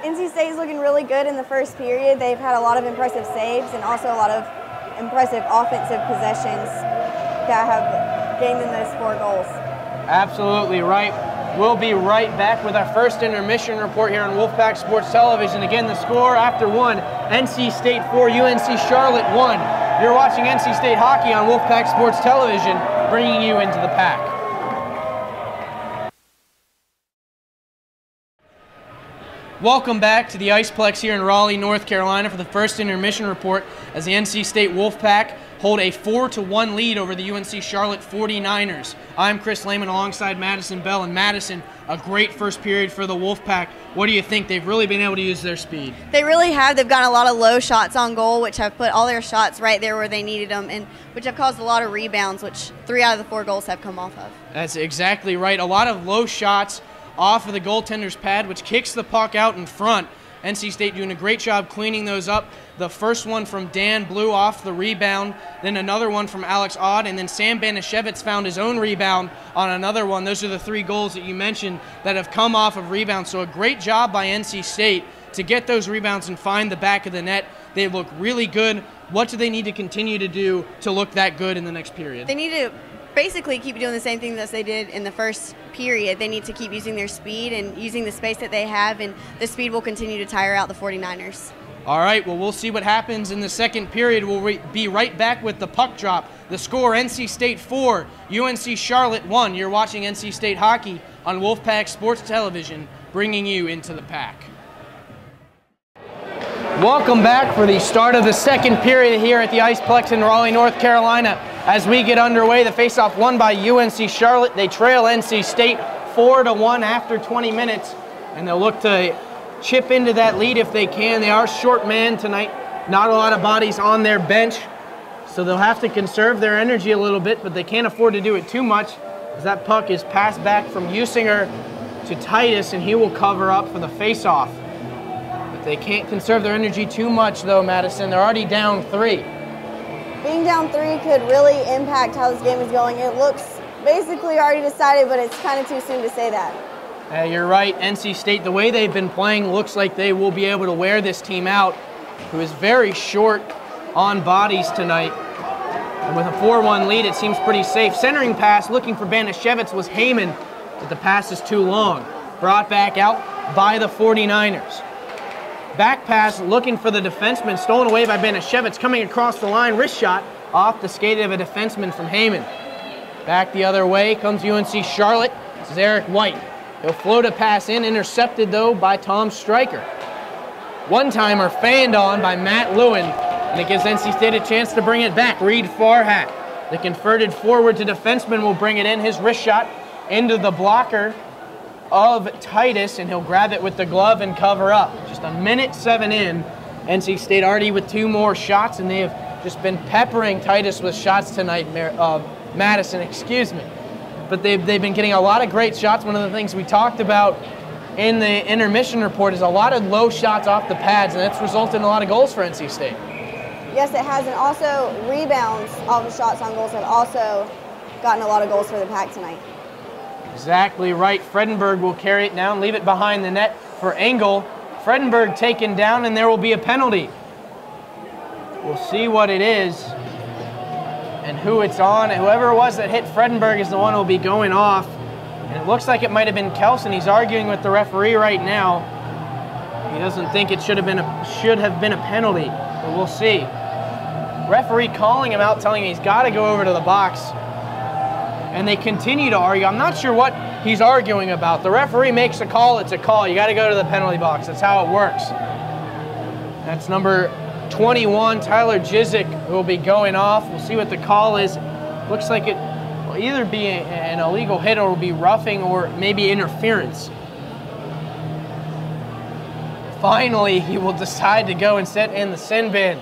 NC State is looking really good in the first period. They've had a lot of impressive saves and also a lot of impressive offensive possessions that have gained them those 4 goals. Absolutely right. We'll be right back with our first intermission report here on Wolfpack Sports Television. Again, the score after one, NC State 4, UNC Charlotte 1. You're watching NC State hockey on Wolfpack Sports Television, bringing you into the pack. Welcome back to the Iceplex here in Raleigh, North Carolina for the first intermission report as the NC State Wolfpack hold a 4-1 lead over the UNC Charlotte 49ers. I'm Chris Lehman alongside Madison Bell. And Madison, a great first period for the Wolfpack. What do you think? They've really been able to use their speed. They really have. They've gotten a lot of low shots on goal, which have put all their shots right there where they needed them, and which have caused a lot of rebounds, which 3 out of the 4 goals have come off of. That's exactly right. A lot of low shots off of the goaltender's pad, which kicks the puck out in front. NC State doing a great job cleaning those up. The first one from Dan Blue off the rebound, then another one from Alex Odd, and then Sam Banashevitz found his own rebound on another one. Those are the 3 goals that you mentioned that have come off of rebounds. So a great job by NC State to get those rebounds and find the back of the net. They look really good. What do they need to continue to do to look that good in the next period? They need to basically keep doing the same thing that they did in the first period. They need to keep using their speed and using the space that they have, and the speed will continue to tire out the 49ers. All right, well, we'll see what happens in the second period. We'll be right back with the puck drop. The score, NC State 4, UNC Charlotte 1. You're watching NC State hockey on Wolfpack Sports Television, bringing you Into the Pack. Welcome back for the start of the second period here at the Iceplex in Raleigh, North Carolina. As we get underway, the faceoff won by UNC Charlotte. They trail NC State 4-1 after 20 minutes, and they'll look to chip into that lead if they can. They are short man tonight, not a lot of bodies on their bench, so they'll have to conserve their energy a little bit, but they can't afford to do it too much, as that puck is passed back from Usinger to Titus, and he will cover up for the faceoff. But they can't conserve their energy too much, though, Madison. They're already down 3. Being down 3 could really impact how this game is going. It looks basically already decided, but it's kind of too soon to say that. You're right. NC State, the way they've been playing, looks like they will be able to wear this team out, who is very short on bodies tonight. And with a 4-1 lead, it seems pretty safe. Centering pass looking for Banashevitz was Heyman, but the pass is too long. Brought back out by the 49ers. Back pass looking for the defenseman, stolen away by Banashevitz, coming across the line, wrist shot off the skate of a defenseman from Heyman. Back the other way comes UNC Charlotte. This is Eric White. He'll float a pass in, intercepted though by Tom Stryker. One-timer fanned on by Matt Lewin, and it gives NC State a chance to bring it back. Reed Farhat, the converted forward to defenseman, will bring it in. His wrist shot into the blocker of Titus, and he'll grab it with the glove and cover up. Just a minute 7 in, NC State already with 2 more shots, and they have just been peppering Titus with shots tonight, Madison, excuse me. But they've been getting a lot of great shots. One of the things we talked about in the intermission report is a lot of low shots off the pads, and that's resulted in a lot of goals for NC State. Yes, it has, and also rebounds off of shots on goals have also gotten a lot of goals for the Pack tonight. Exactly right. Fredenberg will carry it down, leave it behind the net for Engel. Fredenberg taken down, and there will be a penalty. We'll see what it is and who it's on. Whoever it was that hit Fredenberg is the one who will be going off. And it looks like it might have been Kelson. He's arguing with the referee right now. He doesn't think it should have been a penalty, but we'll see. Referee calling him out, telling him he's got to go over to the box. And they continue to argue. I'm not sure what he's arguing about. The referee makes a call, it's a call. You got to go to the penalty box. That's how it works. That's number 21, Tyler Jizik, who will be going off. We'll see what the call is. Looks like it will either be an illegal hit or will be roughing or maybe interference. Finally, he will decide to go and sit in the sin bin.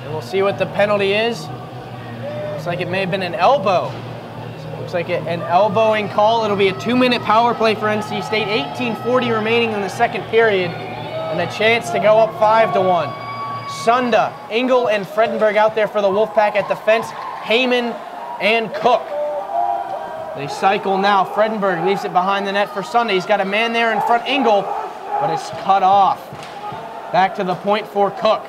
And we'll see what the penalty is. Looks like it may have been an elbow. Looks like an elbowing call. It'll be a 2-minute power play for NC State. 18:40 remaining in the second period, and a chance to go up 5-1. Sunda, Engel, and Fredenberg out there for the Wolfpack at defense. Heyman and Cook. They cycle now. Fredenberg leaves it behind the net for Sunda. He's got a man there in front, Engel, but it's cut off. Back to the point for Cook.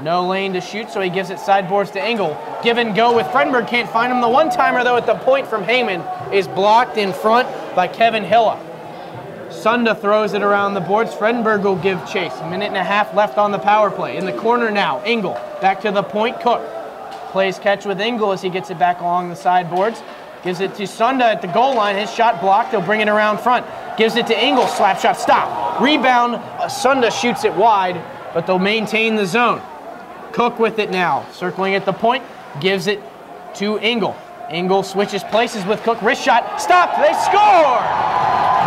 No lane to shoot, so he gives it sideboards to Engel. Give and go with Fredenberg, can't find him. The one-timer, though, at the point from Heyman is blocked in front by Kevin Hilla. Sunda throws it around the boards. Fredenberg will give chase. A minute and a half left on the power play. In the corner now, Engel. Back to the point, Cook. Plays catch with Engel as he gets it back along the sideboards. Gives it to Sunda at the goal line. His shot blocked. He'll bring it around front. Gives it to Engel. Slap shot, stop. Rebound. Sunda shoots it wide, but they'll maintain the zone. Cook with it now, circling at the point, gives it to Engel. Engel switches places with Cook, wrist shot, stop, they score!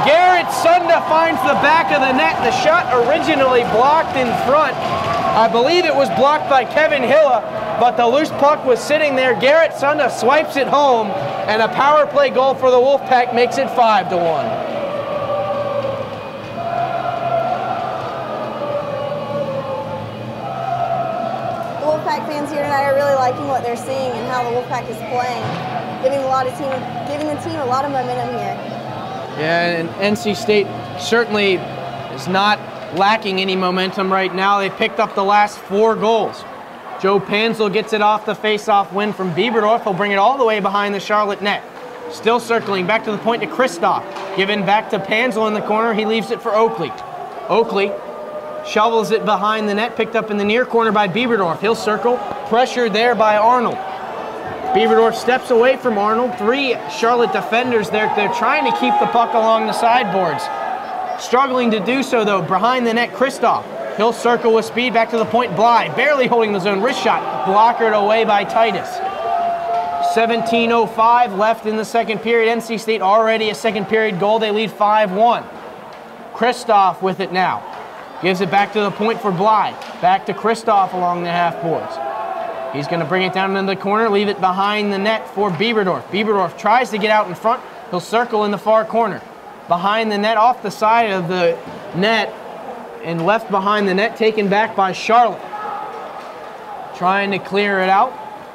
Garrett Sunda finds the back of the net. The shot originally blocked in front. I believe it was blocked by Kevin Hilla, but the loose puck was sitting there. Garrett Sunda swipes it home, and a power play goal for the Wolfpack makes it 5-1. Wolfpack fans here tonight are really liking what they're seeing and how the Wolfpack is playing, giving the team a lot of momentum here. Yeah, and NC State certainly is not lacking any momentum right now. They picked up the last 4 goals. Joe Panzel gets it off the face-off win from Bieberdorf. He'll bring it all the way behind the Charlotte net. Still circling back to the point to Kristoff. Given back to Panzel in the corner. He leaves it for Oakley. Oakley shovels it behind the net, picked up in the near corner by Bieberdorf. He'll circle, pressured there by Arnold. Bieberdorf steps away from Arnold. 3 Charlotte defenders there. They're trying to keep the puck along the sideboards. Struggling to do so, though. Behind the net, Kristoff. He'll circle with speed back to the point. Bly barely holding the zone. Wrist shot. Blockered away by Titus. 17:05 left in the second period. NC State already a second period goal. They lead 5-1. Kristoff with it now. Gives it back to the point for Bly. Back to Kristoff along the half boards. He's going to bring it down into the corner, leave it behind the net for Bieberdorf. Bieberdorf tries to get out in front. He'll circle in the far corner. Behind the net, off the side of the net, and left behind the net, taken back by Charlotte. Trying to clear it out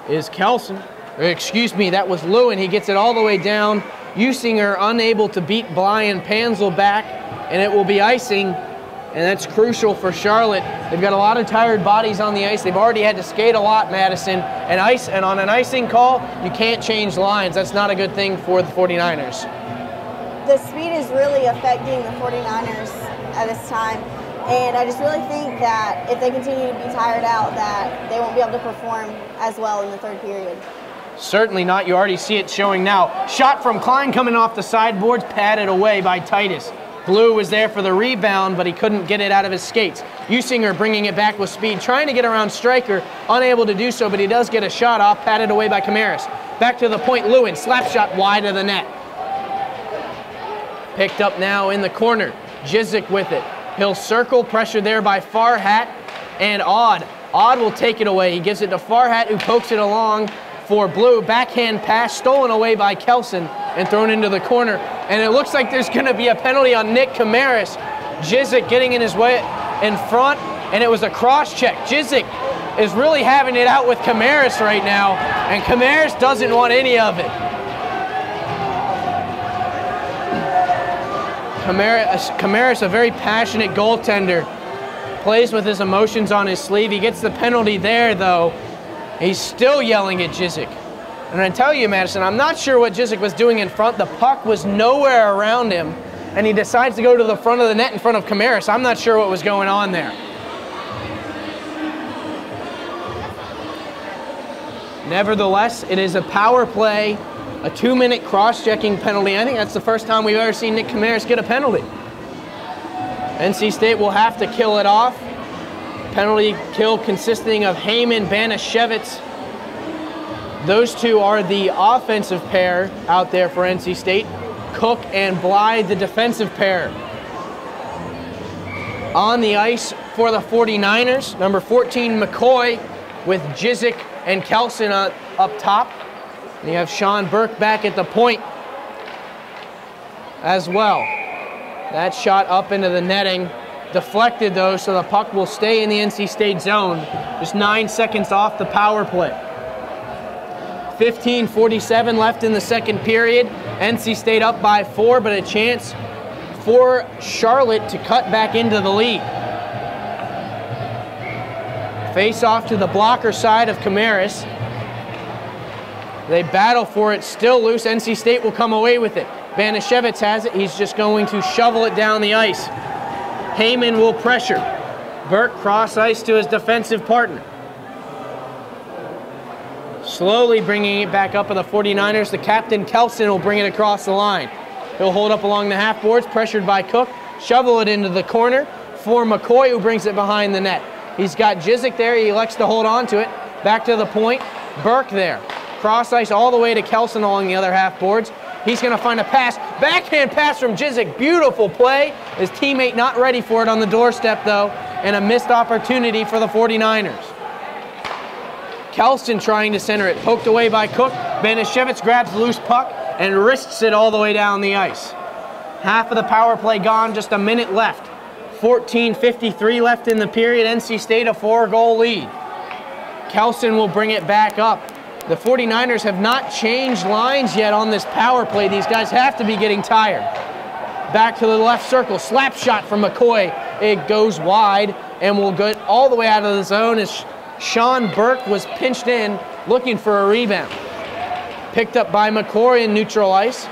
is Kelson. Excuse me, that was Lewin. He gets it all the way down. Usinger unable to beat Bly and Panzel back, and it will be icing. And that's crucial for Charlotte. They've got a lot of tired bodies on the ice. They've already had to skate a lot, Madison. And on an icing call, you can't change lines. That's not a good thing for the 49ers. The speed is really affecting the 49ers at this time. And I just really think that if they continue to be tired out, that they won't be able to perform as well in the third period. Certainly not. You already see it showing now. Shot from Klein coming off the sideboards, padded away by Titus. Blue was there for the rebound, but he couldn't get it out of his skates. Usinger bringing it back with speed, trying to get around Stryker, unable to do so, but he does get a shot off, padded away by Camaris. Back to the point, Lewin, slap shot wide of the net. Picked up now in the corner, Jizik with it. He'll circle, pressure there by Farhat and Odd. Odd will take it away. He gives it to Farhat, who pokes it along for Blue. Backhand pass stolen away by Kelson and thrown into the corner. And it looks like there's going to be a penalty on Nick Camaris. Jizik getting in his way in front, and it was a cross check. Jizik is really having it out with Camaris right now, and Camaris doesn't want any of it. Camaris, a very passionate goaltender, plays with his emotions on his sleeve. He gets the penalty there, though. He's still yelling at Jizik. And I tell you, Madison, I'm not sure what Jizik was doing in front. The puck was nowhere around him, and he decides to go to the front of the net in front of Camaris. I'm not sure what was going on there. Nevertheless, it is a power play, a 2-minute cross-checking penalty. I think that's the first time we've ever seen Nick Camaris get a penalty. NC State will have to kill it off. Penalty kill consisting of Heyman, Banashevitz. Those two are the offensive pair out there for NC State. Cook and Bly, the defensive pair. On the ice for the 49ers, number 14, McCoy, with Jizik and Kelson up top. And you have Sean Burke back at the point as well. That shot up into the netting. Deflected, though, so the puck will stay in the NC State zone. Just 9 seconds off the power play. 15:47 left in the second period. NC State up by 4, but a chance for Charlotte to cut back into the lead. Face off to the blocker side of Camaris. They battle for it, still loose. NC State will come away with it. Banashevitz has it. He's just going to shovel it down the ice. Heyman will pressure. Burke cross ice to his defensive partner. Slowly bringing it back up to the 49ers. The captain, Kelson, will bring it across the line. He'll hold up along the half boards, pressured by Cook. Shovel it into the corner for McCoy, who brings it behind the net. He's got Jizik there. He elects to hold on to it. Back to the point. Burke there. Cross ice all the way to Kelson along the other half boards. He's going to find a pass. Backhand pass from Jizik. Beautiful play. His teammate not ready for it on the doorstep, though, and a missed opportunity for the 49ers. Kelson trying to center it. Poked away by Cook. Banashevitz grabs the loose puck and wrists it all the way down the ice. Half of the power play gone. Just a minute left. 14:53 left in the period. NC State a 4-goal lead. Kelson will bring it back up. The 49ers have not changed lines yet on this power play. These guys have to be getting tired. Back to the left circle. Slap shot from McCoy. It goes wide and will go all the way out of the zone as Sean Burke was pinched in looking for a rebound. Picked up by McCoy in neutral ice.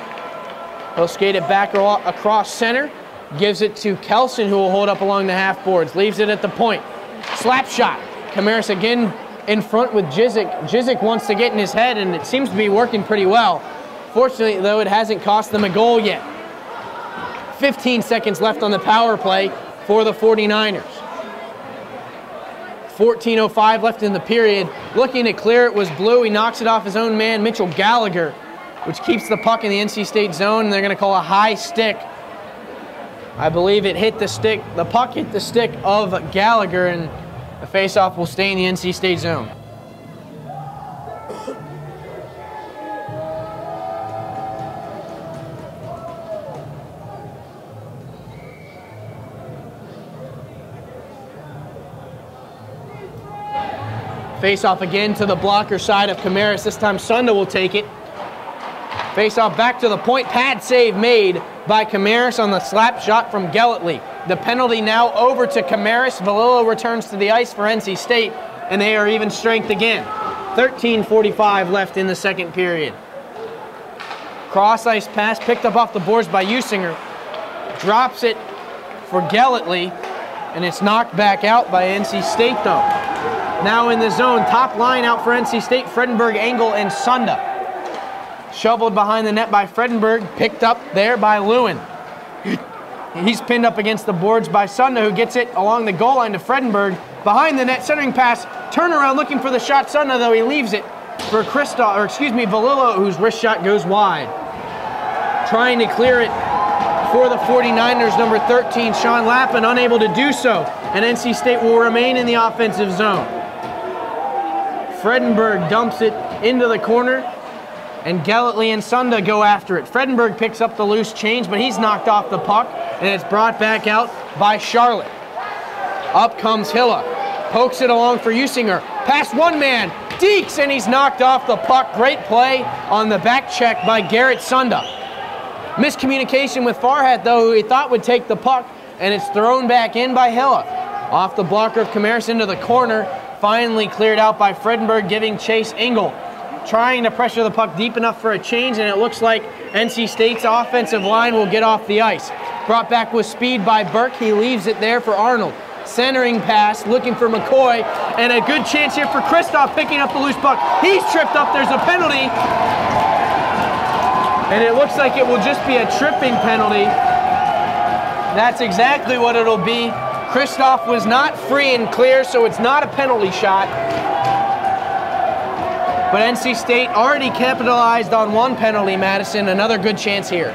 He'll skate it back across center. Gives it to Kelson, who will hold up along the half boards. Leaves it at the point. Slap shot. Camaris again in front with Jizik. Jizik wants to get in his head, and it seems to be working pretty well. Fortunately, though, it hasn't cost them a goal yet. 15 seconds left on the power play for the 49ers. 14:05 left in the period. Looking to clear it was Blue. He knocks it off his own man, Mitchell Gallagher, which keeps the puck in the NC State zone, and they're going to call a high stick. I believe it hit the stick. The puck hit the stick of Gallagher, and the faceoff will stay in the NC State zone. Face-off again to the blocker side of Camaris. This time Sunda will take it. Face-off back to the point. Pad save made by Camaris on the slap shot from Gellatley. The penalty now over to Camaris. Valillo returns to the ice for NC State, and they are even strength again. 13:45 left in the second period. Cross-ice pass picked up off the boards by Usinger. Drops it for Gellatley, and it's knocked back out by NC State, though. Now in the zone, top line out for NC State, Fredenberg, Engel, and Sunda. Shoveled behind the net by Fredenberg, picked up there by Lewin. He's pinned up against the boards by Sunda, who gets it along the goal line to Fredenberg. Behind the net, centering pass, turnaround looking for the shot. Sunda, though, he leaves it for Valillo, whose wrist shot goes wide. Trying to clear it for the 49ers, number 13, Sean Lappin, unable to do so, and NC State will remain in the offensive zone. Fredenberg dumps it into the corner, and Gellatley and Sunda go after it. Fredenberg picks up the loose change, but he's knocked off the puck, and it's brought back out by Charlotte. Up comes Hilla, pokes it along for Usinger, past one man, Deeks, and he's knocked off the puck. Great play on the back check by Garrett Sunda. Miscommunication with Farhat, though, who he thought would take the puck, and it's thrown back in by Hilla. Off the blocker of Camaris into the corner, finally cleared out by Fredenberg, giving chase Engel. Trying to pressure the puck deep enough for a change, and it looks like NC State's offensive line will get off the ice. Brought back with speed by Burke. He leaves it there for Arnold. Centering pass, looking for McCoy, and a good chance here for Kristoff picking up the loose puck. He's tripped up. There's a penalty. And it looks like it will just be a tripping penalty. That's exactly what it'll be. Kristoff was not free and clear, so it's not a penalty shot. But NC State already capitalized on one penalty, Madison. Another good chance here.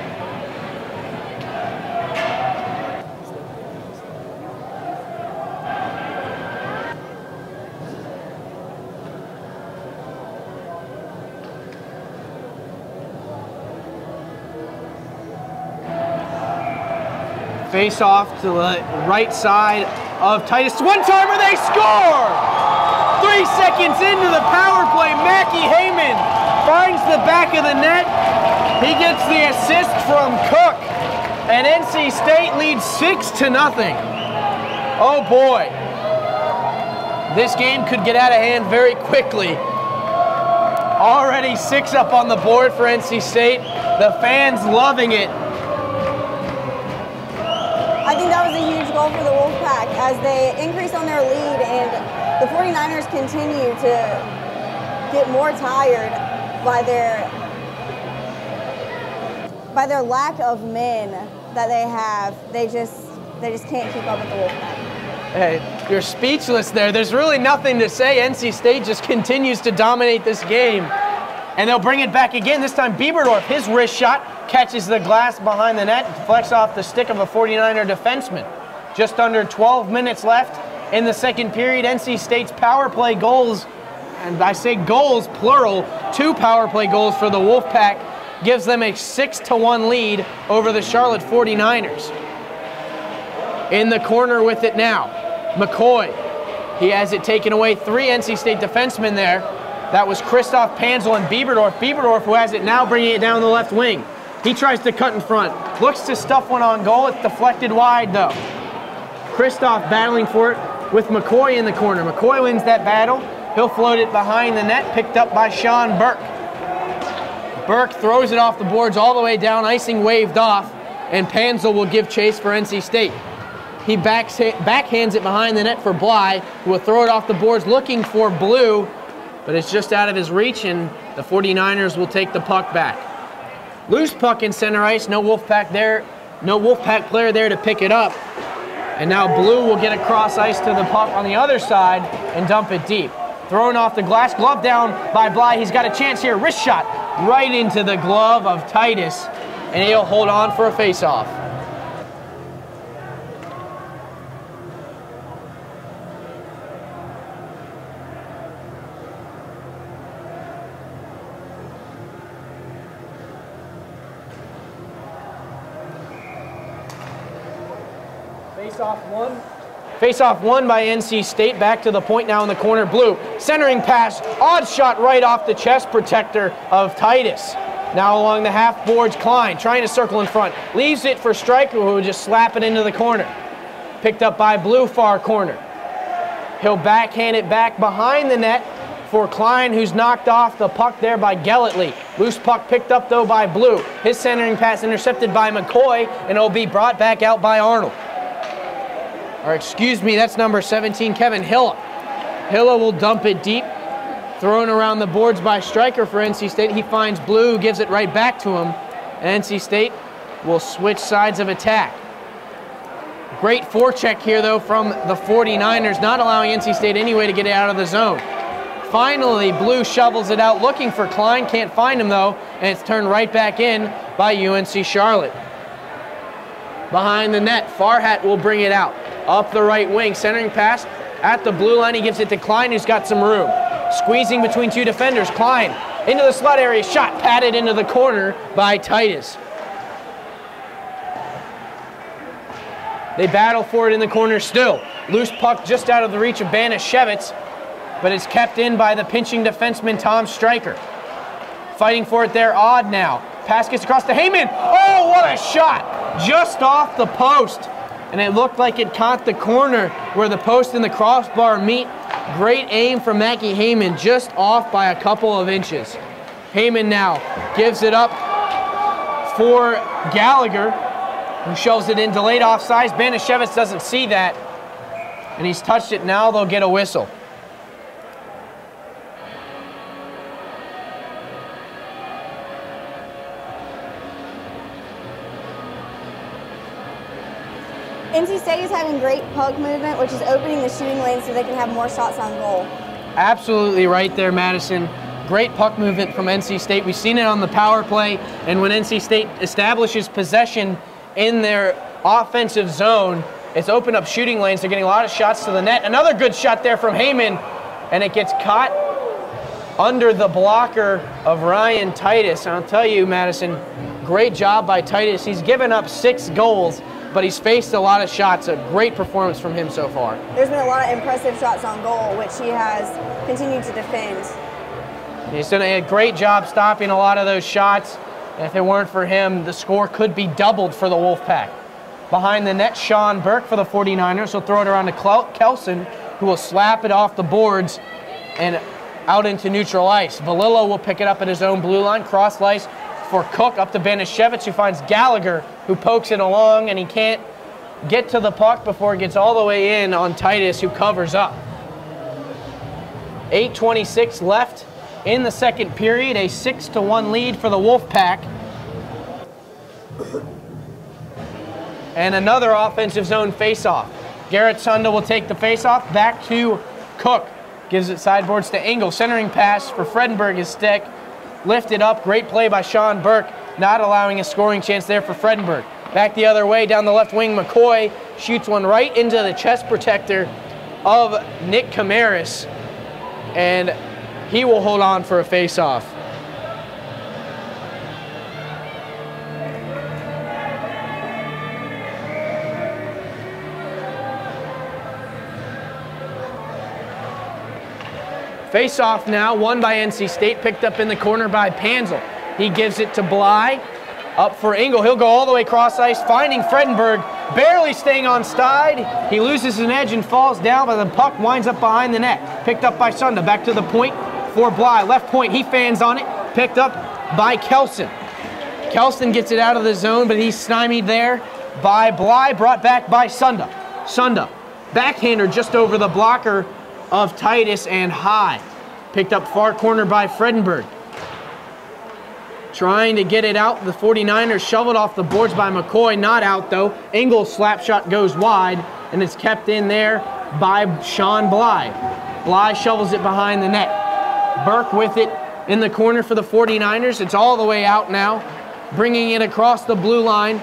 Face off to the right side of Titus. One-timer, they score! 3 seconds into the power play, Mackie Heyman finds the back of the net. He gets the assist from Cook, and NC State leads 6-0. Oh boy. This game could get out of hand very quickly. Already 6 up on the board for NC State. The fans loving it. I think that was a huge goal for the Wolfpack as they increase on their lead, and the 49ers continue to get more tired by their lack of men that they have. They just can't keep up with the Wolfpack. Hey, you're speechless there. There's really nothing to say. NC State just continues to dominate this game. And they'll bring it back again. This time Bieberdorf, his wrist shot, catches the glass behind the net, deflects off the stick of a 49er defenseman. Just under 12 minutes left in the second period. NC State's power play goals, and I say goals, plural, 2 power play goals for the Wolfpack, gives them a 6-1 lead over the Charlotte 49ers. In the corner with it now, McCoy. He has it taken away. 3 NC State defensemen there. That was Kristoff, Panzel, and Bieberdorf. Bieberdorf, who has it now, bringing it down the left wing. He tries to cut in front. Looks to stuff one on goal. It's deflected wide, though. Kristoff battling for it with McCoy in the corner. McCoy wins that battle. He'll float it behind the net, picked up by Sean Burke. Burke throws it off the boards all the way down, icing waved off, and Panzel will give chase for NC State. He backhands it behind the net for Bly, who will throw it off the boards looking for Blue, but it's just out of his reach, and the 49ers will take the puck back. Loose puck in center ice, no Wolfpack there, no Wolfpack player there to pick it up. And now Blue will get across ice to the puck on the other side and dump it deep. Thrown off the glass, glove down by Bly. He's got a chance here, wrist shot right into the glove of Titus, and he'll hold on for a face-off. Face-off won by NC State. Back to the point now in the corner. Blue, centering pass, odd shot right off the chest protector of Titus. Now along the half boards, Klein trying to circle in front. Leaves it for Stryker, who will just slap it into the corner. Picked up by Blue, far corner. He'll backhand it back behind the net for Klein, who's knocked off the puck there by Gelletley. Loose puck picked up though by Blue. His centering pass intercepted by McCoy, and it'll be brought back out by Arnold. Or excuse me, that's number 17, Kevin Hilla. Hilla will dump it deep. Thrown around the boards by Stryker for NC State. He finds Blue, gives it right back to him. And NC State will switch sides of attack. Great forecheck here, though, from the 49ers, not allowing NC State any way to get it out of the zone. Finally, Blue shovels it out, looking for Klein. Can't find him, though, and it's turned right back in by UNC Charlotte. Behind the net, Farhat will bring it out. Up the right wing, centering pass at the blue line. He gives it to Klein, who's got some room. Squeezing between two defenders. Klein into the slot area. Shot patted into the corner by Titus. They battle for it in the corner still. Loose puck just out of the reach of Banashevitz, but it's kept in by the pinching defenseman Tom Stryker. Fighting for it there, Odd now. Pass gets across to Heyman. Oh, what a shot! Just off the post. And it looked like it caught the corner where the post and the crossbar meet. Great aim from Mackie Heyman, just off by a couple of inches. Heyman now gives it up for Gallagher, who shoves it in delayed offsides. Banashevitz doesn't see that, and he's touched it. Now they'll get a whistle. NC State is having great puck movement, which is opening the shooting lane so they can have more shots on goal. Absolutely right there, Madison. Great puck movement from NC State. We've seen it on the power play, and when NC State establishes possession in their offensive zone, it's opened up shooting lanes. They're getting a lot of shots to the net. Another good shot there from Heyman, and it gets caught under the blocker of Ryan Titus. And I'll tell you, Madison, great job by Titus. He's given up 6 goals, but he's faced a lot of shots. A great performance from him so far. There's been a lot of impressive shots on goal, which he has continued to defend. He's done a great job stopping a lot of those shots. And if it weren't for him, the score could be doubled for the Wolfpack. Behind the net, Sean Burke for the 49ers will throw it around to Kelson, who will slap it off the boards and out into neutral ice. Valillo will pick it up at his own blue line, cross ice for Cook, up to Banashevitz, who finds Gallagher, who pokes it along, and he can't get to the puck before it gets all the way in on Titus, who covers up. 8:26 left in the second period, a 6-1 lead for the Wolfpack. And another offensive zone faceoff. Garrett Sunda will take the faceoff back to Cook. Gives it sideboards to Engel. Centering pass for Fredenberg is stick. Lifted up, great play by Sean Burke, not allowing a scoring chance there for Fredenberg. Back the other way, down the left wing, McCoy shoots one right into the chest protector of Nick Camaris, and he will hold on for a face-off. Face-off now, won by NC State, picked up in the corner by Panzel. He gives it to Bly, up for Engel. He'll go all the way cross ice, finding Fredenberg, barely staying on side. He loses an edge and falls down, but the puck winds up behind the net. Picked up by Sunda, back to the point for Bly. Left point, he fans on it, picked up by Kelson. Kelson gets it out of the zone, but he's stymied there by Bly, brought back by Sunda. Sunda, backhander just over the blocker of Titus and high. Picked up far corner by Fredenberg. Trying to get it out. The 49ers shoveled off the boards by McCoy. Not out though. Engel's slap shot goes wide and it's kept in there by Sean Bly. Bly shovels it behind the net. Burke with it in the corner for the 49ers. It's all the way out now. Bringing it across the blue line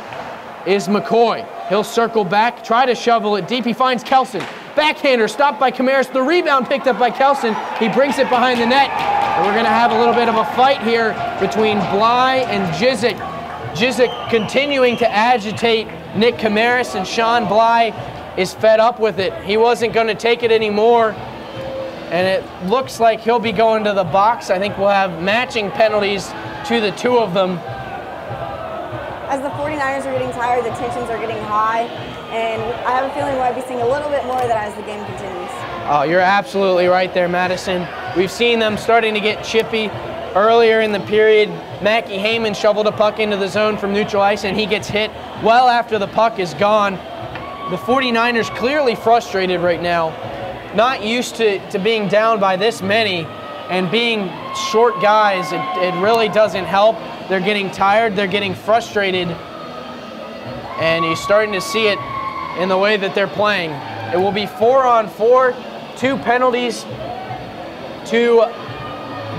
is McCoy. He'll circle back, try to shovel it deep. He finds Kelson. Backhander stopped by Camaris. The rebound picked up by Kelson. He brings it behind the net. And we're going to have a little bit of a fight here between Bly and Jizik. Jizik continuing to agitate Nick Camaris, and Sean Bly is fed up with it. He wasn't going to take it anymore. And it looks like he'll be going to the box. I think we'll have matching penalties to the two of them. As the 49ers are getting tired, the tensions are getting high, and I have a feeling we'll be seeing a little bit more of that as the game continues. Oh, you're absolutely right there, Madison. We've seen them starting to get chippy. Earlier in the period, Mackie Heyman shoveled a puck into the zone from neutral ice, and he gets hit well after the puck is gone. The 49ers clearly frustrated right now, not used to being down by this many, and being short guys, it really doesn't help. They're getting tired, they're getting frustrated, and you're starting to see it in the way that they're playing. It will be 4-on-4, 2 penalties,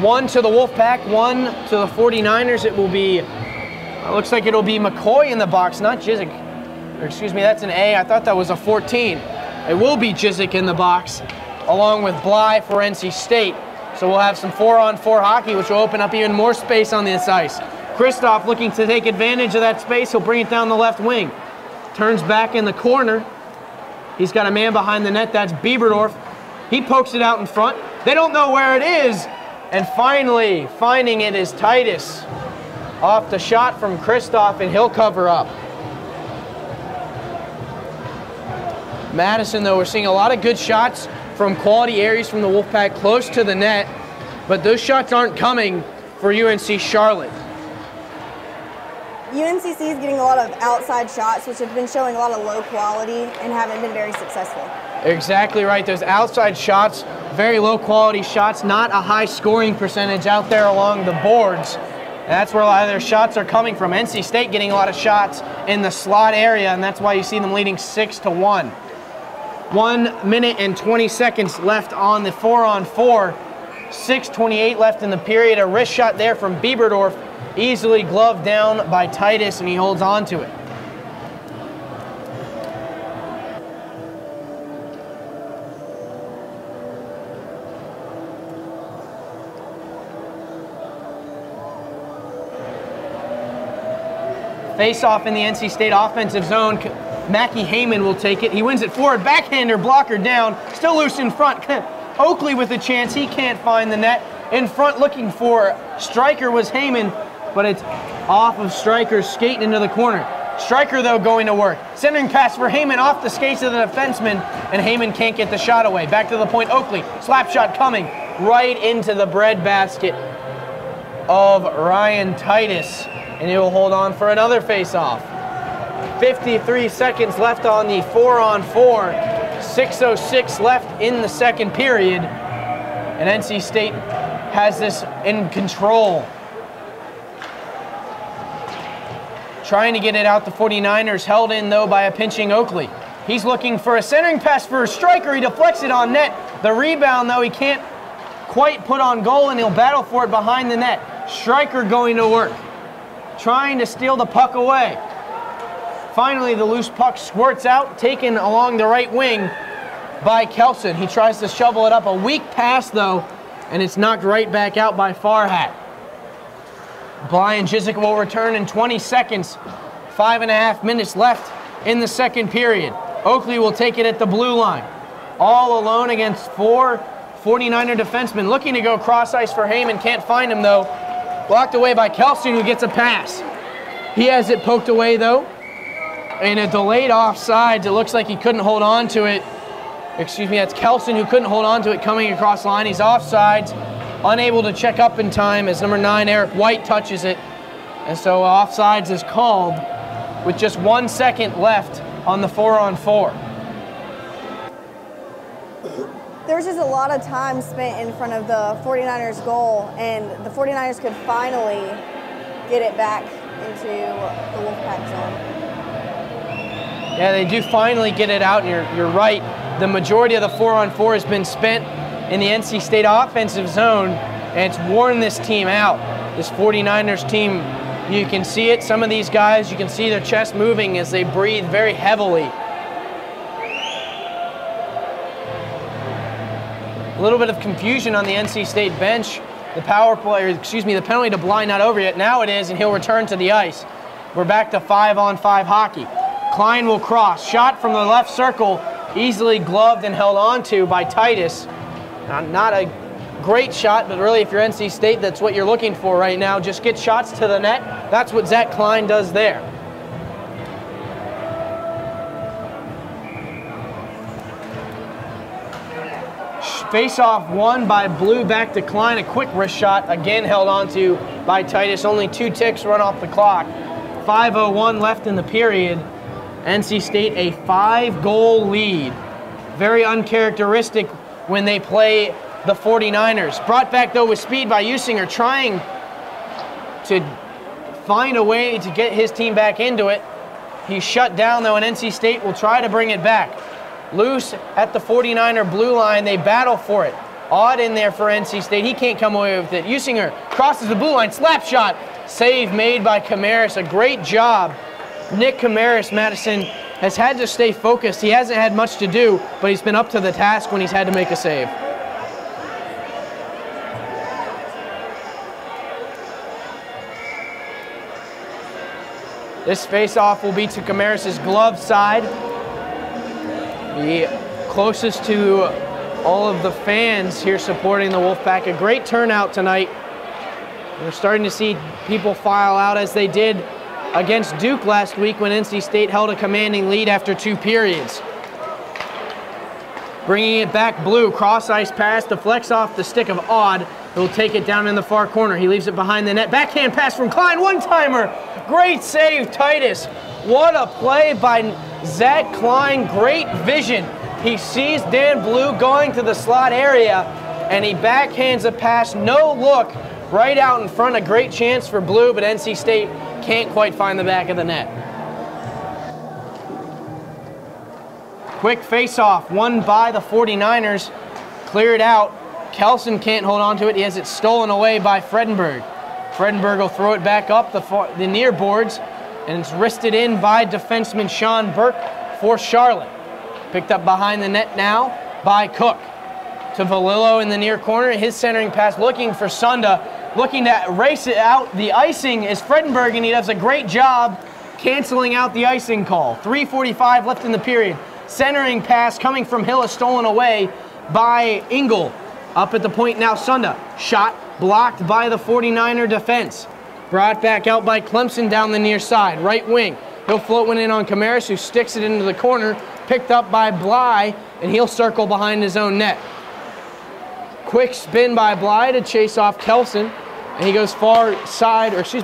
one to the Wolfpack, 1 to the 49ers. It will be, it looks like it'll be McCoy in the box, not Jizik. Or excuse me, that's an A. I thought that was a 14. It will be Jizik in the box, along with Bly for NC State. So we'll have some 4-on-4 hockey, which will open up even more space on this ice. Kristoff looking to take advantage of that space. He'll bring it down the left wing. Turns back in the corner. He's got a man behind the net. That's Bieberdorf. He pokes it out in front. They don't know where it is. And finally, finding it is Titus. Off the shot from Kristoff, and he'll cover up. Madison, though, we're seeing a lot of good shots from quality areas from the Wolfpack close to the net, but those shots aren't coming for UNC Charlotte. UNCC is getting a lot of outside shots, which have been showing a lot of low quality and haven't been very successful. Exactly right. Those outside shots, very low quality shots, not a high scoring percentage out there along the boards. And that's where a lot of their shots are coming from. NC State getting a lot of shots in the slot area, and that's why you see them leading 6-1. 1 minute and 20 seconds left on the 4-on-4. 6:28 left in the period. A wrist shot there from Bieberdorf, easily gloved down by Titus, and he holds on to it. Face-off in the NC State offensive zone. Mackie Heyman will take it. He wins it forward. Backhander, blocker down. Still loose in front. Oakley with a chance. He can't find the net. In front looking for Stryker was Heyman, but it's off of Stryker's skating into the corner. Stryker, though, going to work. Centering pass for Heyman off the skates of the defenseman, and Heyman can't get the shot away. Back to the point, Oakley. Slap shot coming right into the breadbasket of Ryan Titus, and he will hold on for another face-off. 53 seconds left on the 4-on-4. 6:06 left in the second period, and NC State has this in control. Trying to get it out, the 49ers held in, though, by a pinching Oakley. He's looking for a centering pass for a Stryker. He deflects it on net. The rebound, though, he can't quite put on goal, and he'll battle for it behind the net. Stryker going to work, trying to steal the puck away. Finally, the loose puck squirts out, taken along the right wing by Kelson. He tries to shovel it up. A weak pass, though, and it's knocked right back out by Farhat. Bly and Jizik will return in 20 seconds. 5.5 minutes left in the second period. Oakley will take it at the blue line. All alone against 4 49er defensemen. Looking to go cross ice for Heyman. Can't find him, though. Blocked away by Kelson, who gets a pass. He has it poked away, though. In a delayed offsides, it looks like he couldn't hold on to it. Excuse me, that's Kelson who couldn't hold on to it coming across the line. He's offsides, unable to check up in time as number 9, Eric White, touches it. And so offsides is called with just 1 second left on the 4-on-4. there was just a lot of time spent in front of the 49ers goal, and the 49ers could finally get it back into the Wolfpack zone. Yeah, they do finally get it out, and you're right. The majority of the 4-on-4 has been spent in the NC State offensive zone, and it's worn this team out. This 49ers team, you can see it. Some of these guys, you can see their chest moving as they breathe very heavily. A little bit of confusion on the NC State bench. The the penalty to Bly not over yet. Now it is, and he'll return to the ice. We're back to 5-on-5 hockey. Klein will cross. Shot from the left circle, easily gloved and held onto by Titus. Not a great shot, but really if you're NC State, that's what you're looking for right now. Just get shots to the net. That's what Zach Klein does there. Face-off won by Blue, back to Klein. A quick wrist shot, again held onto by Titus. Only 2 ticks run off the clock. 5:01 left in the period. NC State a 5-goal lead. Very uncharacteristic when they play the 49ers. Brought back though with speed by Usinger, trying to find a way to get his team back into it. He's shut down though, and NC State will try to bring it back. Loose at the 49er blue line, they battle for it. Odd in there for NC State, he can't come away with it. Usinger crosses the blue line, slap shot. Save made by Camaris, a great job. Nick Camaris, Madison, has had to stay focused. He hasn't had much to do, but he's been up to the task when he's had to make a save. This face-off will be to Camaris' glove side. The closest to all of the fans here supporting the Wolfpack. A great turnout tonight. We're starting to see people file out as they did against Duke last week when NC State held a commanding lead after 2 periods. Bringing it back, Blue, cross-ice pass, deflects off the stick of Odd. He'll take it down in the far corner. He leaves it behind the net. Backhand pass from Klein, one-timer. Great save, Titus. What a play by Zach Klein, great vision. He sees Dan Blue going to the slot area, and he backhands a pass, no look, right out in front. A great chance for Blue, but NC State can't quite find the back of the net. Quick face-off, won by the 49ers. Cleared out. Kelson can't hold on to it. He has it stolen away by Fredenberg. Fredenberg will throw it back up the near boards, and it's wristed in by defenseman Sean Burke for Charlotte. Picked up behind the net now by Cook. To Valillo in the near corner. His centering pass looking for Sunda. Looking to race it out. The icing is Fredenberg, and he does a great job canceling out the icing call. 3:45 left in the period. Centering pass coming from Hill is stolen away by Engel. Up at the point now, Sunda. Shot blocked by the 49er defense. Brought back out by Clemson down the near side, right wing. He'll float one in on Camaris, who sticks it into the corner. Picked up by Bly, and he'll circle behind his own net. Quick spin by Bly to chase off Kelson, and he goes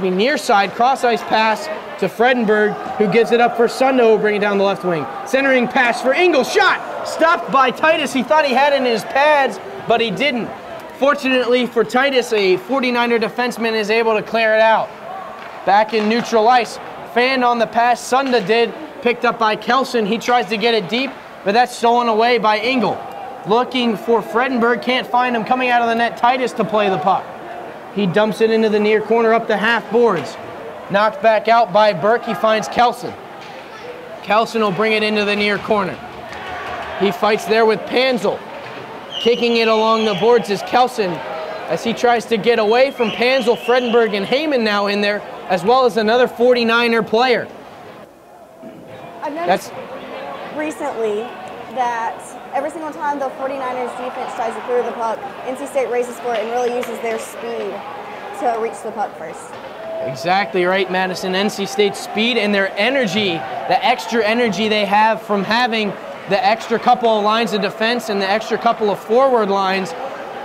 near side, cross-ice pass to Fredenberg, who gives it up for Sunda, who will bring it down the left wing. Centering pass for Engel, shot! Stopped by Titus. He thought he had it in his pads, but he didn't. Fortunately for Titus, a 49er defenseman is able to clear it out. Back in neutral ice, fanned on the pass, Sunda did, picked up by Kelson. He tries to get it deep, but that's stolen away by Engel. Looking for Fredenberg, can't find him, coming out of the net, Titus to play the puck. He dumps it into the near corner up the half boards. Knocked back out by Burke, he finds Kelson. Kelson will bring it into the near corner. He fights there with Panzel. Kicking it along the boards is Kelson as he tries to get away from Panzel, Fredenberg, and Heyman now in there, as well as another 49er player. I've noticed recently that every single time the 49ers defense tries to clear the puck, NC State races for it and really uses their speed to reach the puck first. Exactly right, Madison. NC State's speed and their energy, the extra energy they have from having the extra couple of lines of defense and the extra couple of forward lines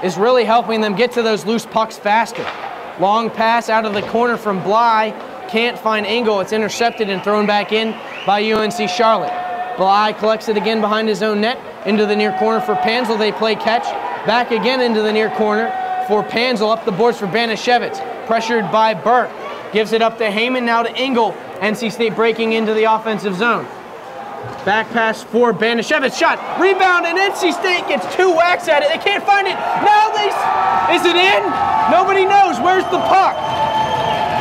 is really helping them get to those loose pucks faster. Long pass out of the corner from Bly. Can't find Engel. It's intercepted and thrown back in by UNC Charlotte. Bly collects it again behind his own net, into the near corner for Panzel. They play catch, back again into the near corner for Panzel, up the boards for Banashevitz, pressured by Burke. Gives it up to Heyman, now to Engel. NC State breaking into the offensive zone. Back pass for Banashevitz, shot, rebound, and NC State gets 2 whacks at it. They can't find it. Now is it in? Nobody knows. Where's the puck?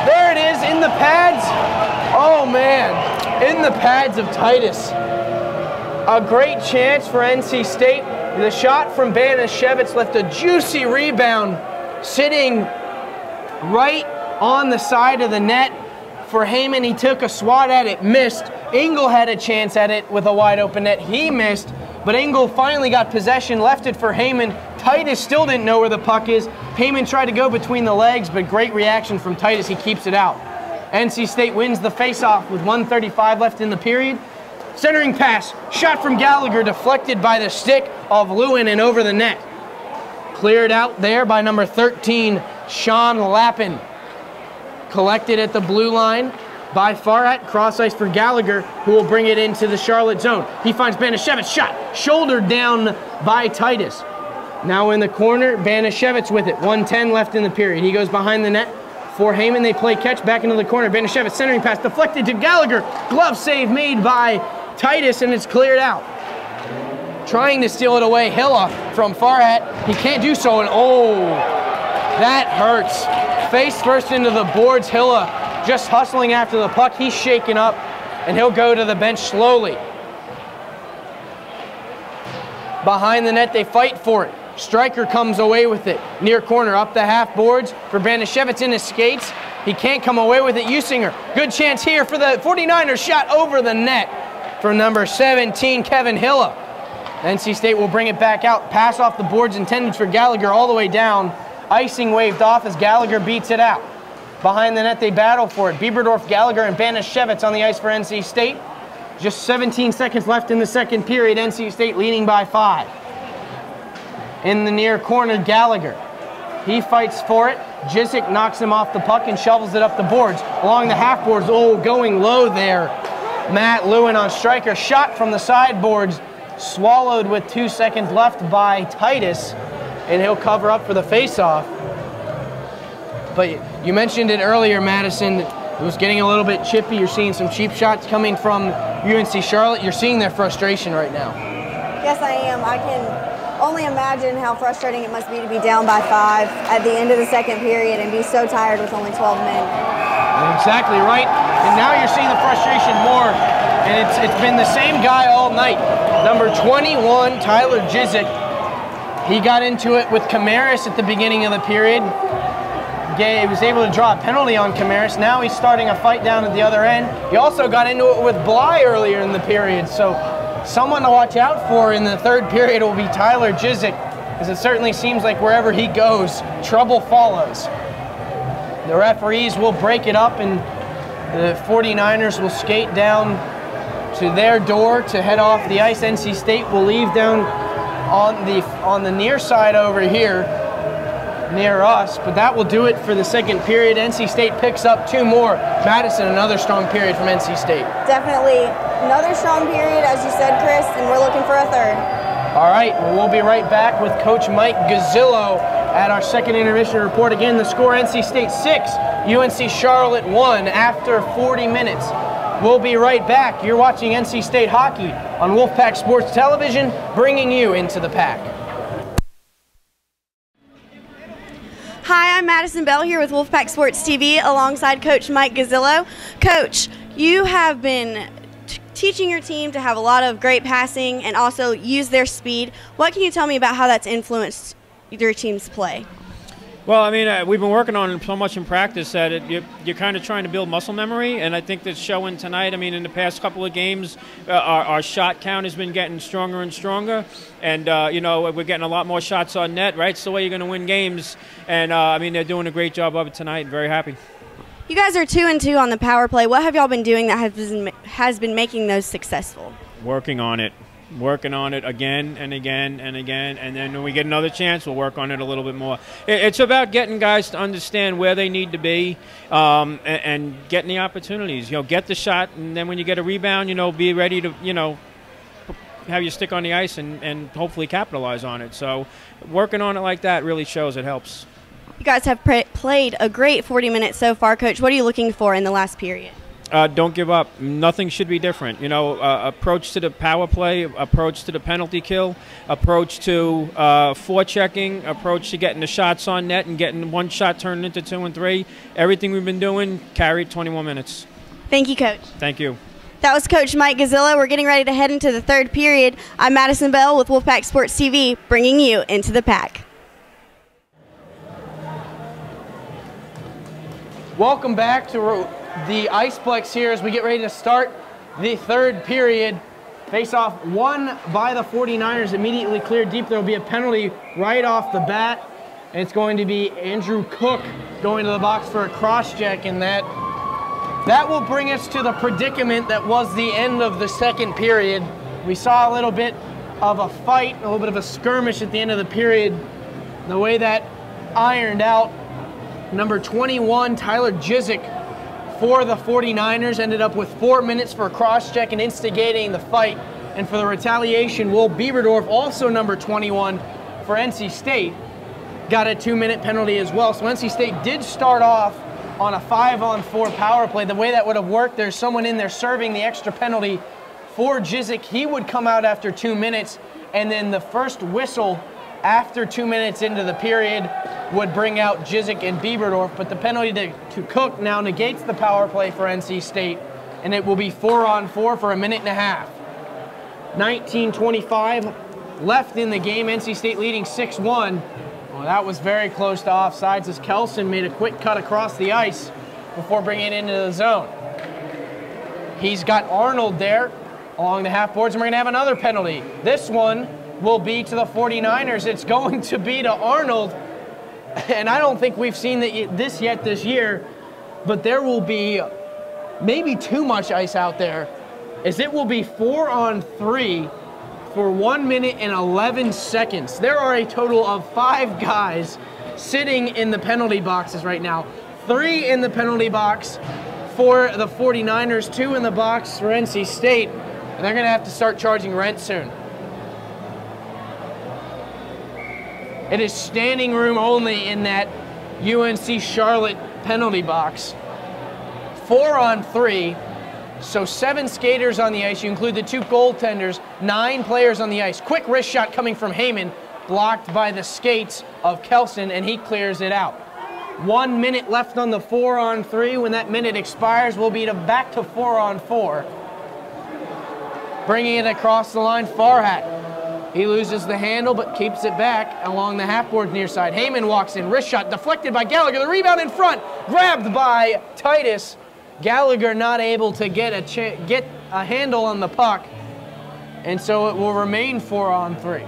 There it is, in the pads. Oh man, in the pads of Titus. A great chance for NC State. The shot from Banashevitz left a juicy rebound sitting right on the side of the net for Heyman. He took a swat at it, missed. Engel had a chance at it with a wide open net. He missed, but Engel finally got possession, left it for Heyman. Titus still didn't know where the puck is. Heyman tried to go between the legs, but great reaction from Titus. He keeps it out. NC State wins the faceoff with 1:35 left in the period. Centering pass, shot from Gallagher, deflected by the stick of Lewin and over the net. Cleared out there by number 13, Sean Lappin. Collected at the blue line by Farhat, cross ice for Gallagher, who will bring it into the Charlotte zone. He finds Banashevitz, shot, shouldered down by Titus. Now in the corner, Banashevitz with it, 1:10 left in the period. He goes behind the net for Heyman. They play catch back into the corner. Banashevitz centering pass, deflected to Gallagher. Glove save made by Titus, and it's cleared out. Trying to steal it away, Hilla from Farhat. He can't do so, and oh, that hurts. Face first into the boards, Hilla just hustling after the puck. He's shaken up, and he'll go to the bench slowly. Behind the net, they fight for it. Stryker comes away with it. Near corner, up the half boards for Banashevitz in his skates. He can't come away with it. Usinger, good chance here for the 49ers, shot over the net for number 17, Kevin Hilla. NC State will bring it back out. Pass off the boards intended for Gallagher all the way down. Icing waved off as Gallagher beats it out. Behind the net, they battle for it. Bieberdorf, Gallagher, and Banashevitz on the ice for NC State. Just 17 seconds left in the second period. NC State leading by 5. In the near corner, Gallagher. He fights for it. Jisick knocks him off the puck and shovels it up the boards. Along the half boards, oh, going low there. Matt Lewin on Stryker. Shot from the sideboards, swallowed with 2 seconds left by Titus, and he'll cover up for the faceoff. But you mentioned it earlier, Madison. It was getting a little bit chippy. You're seeing some cheap shots coming from UNC Charlotte. You're seeing their frustration right now. Yes, I am. I can only imagine how frustrating it must be to be down by 5 at the end of the second period and be so tired with only 12 men. Exactly right. And now you're seeing the frustration more. And it's been the same guy all night. Number 21, Tyler Jisick. He got into it with Camaris at the beginning of the period. He was able to draw a penalty on Camaris. Now he's starting a fight down at the other end. He also got into it with Bly earlier in the period. So someone to watch out for in the third period will be Tyler Jisick, as it certainly seems like wherever he goes, trouble follows. The referees will break it up, and the 49ers will skate down to their door to head off the ice. NC State will leave down on the near side over here near us, but that will do it for the second period. NC State picks up 2 more. Madison, another strong period from NC State. Definitely another strong period, as you said, Chris, and we're looking for a third. All right, well, we'll be right back with Coach Mike Gazzillo at our second intermission report. Again, the score, NC State 6, UNC Charlotte 1 after 40 minutes. We'll be right back. You're watching NC State hockey on Wolfpack Sports Television, bringing you into the pack. Hi, I'm Madison Bell here with Wolfpack Sports TV alongside Coach Mike Gazzillo. Coach, you have been teaching your team to have a lot of great passing and also use their speed. What can you tell me about how that's influenced your team's play? Well, I mean, we've been working on it so much in practice that you're kind of trying to build muscle memory, and I think that's showing tonight. I mean, in the past couple of games, our shot count has been getting stronger and stronger, and, you know, we're getting a lot more shots on net, right? It's the way you're going to win games, and, I mean, they're doing a great job of it tonight. Very happy. You guys are 2-2 on the power play. What have y'all been doing that has been making those successful? Working on it again and again and again, and then when we get another chance, we'll work on it a little bit more. It's about getting guys to understand where they need to be, and getting the opportunities. You know, get the shot, and then when you get a rebound, you know, be ready to, you know, have you stick on the ice and hopefully capitalize on it. So working on it like that really shows it helps. You guys have played a great 40 minutes so far, Coach. What are you looking for in the last period? Don't give up. Nothing should be different. You know, approach to the power play, approach to the penalty kill, approach to forechecking, approach to getting the shots on net and getting one shot turned into 2 and 3. Everything we've been doing carried 21 minutes. Thank you, Coach. Thank you. That was Coach Mike Gazzillo. We're getting ready to head into the third period. I'm Madison Bell with Wolfpack Sports TV, bringing you Into the Pack. Welcome back to the Iceplex here as we get ready to start the third period. Face-off won by the 49ers, immediately cleared deep. There will be a penalty right off the bat, and it's going to be Andrew Cook going to the box for a cross-check, and that will bring us to the predicament that was the end of the second period. We saw a little bit of a fight, a little bit of a skirmish at the end of the period. The way that ironed out, number 21, Tyler Jizik, for the 49ers, ended up with 4 minutes for a cross-check and instigating the fight. And for the retaliation, Will Bieberdorf, also number 21 for NC State, got a 2-minute penalty as well. So NC State did start off on a 5-on-4 power play. The way that would have worked, there's someone in there serving the extra penalty for Jizik. He would come out after 2 minutes, and then the first whistle after 2 minutes into the period would bring out Jizik and Bieberdorf, but the penalty to Cook now negates the power play for NC State, and it will be 4-on-4 for a minute and a half. 19:25 left in the game, NC State leading 6-1. Well, that was very close to offsides as Kelson made a quick cut across the ice before bringing it into the zone. He's got Arnold there along the half boards, and we're going to have another penalty. This one will be to the 49ers. It's going to be to Arnold. And I don't think we've seen this yet this year, but there will be maybe too much ice out there, as it will be 4-on-3 for 1 minute and 11 seconds. There are a total of 5 guys sitting in the penalty boxes right now. 3 in the penalty box for the 49ers, 2 in the box for NC State, and they're going to have to start charging rent soon. It is standing room only in that UNC Charlotte penalty box. 4-on-3, so 7 skaters on the ice. You include the 2 goaltenders, 9 players on the ice. Quick wrist shot coming from Heyman, blocked by the skates of Kelson, and he clears it out. 1 minute left on the 4-on-3. When that minute expires, we'll be back to 4-on-4. Bringing it across the line, Farhat. He loses the handle, but keeps it back along the half-board near side. Heyman walks in, wrist shot deflected by Gallagher. The rebound in front, grabbed by Titus. Gallagher not able to get a handle on the puck, and so it will remain 4-on-3.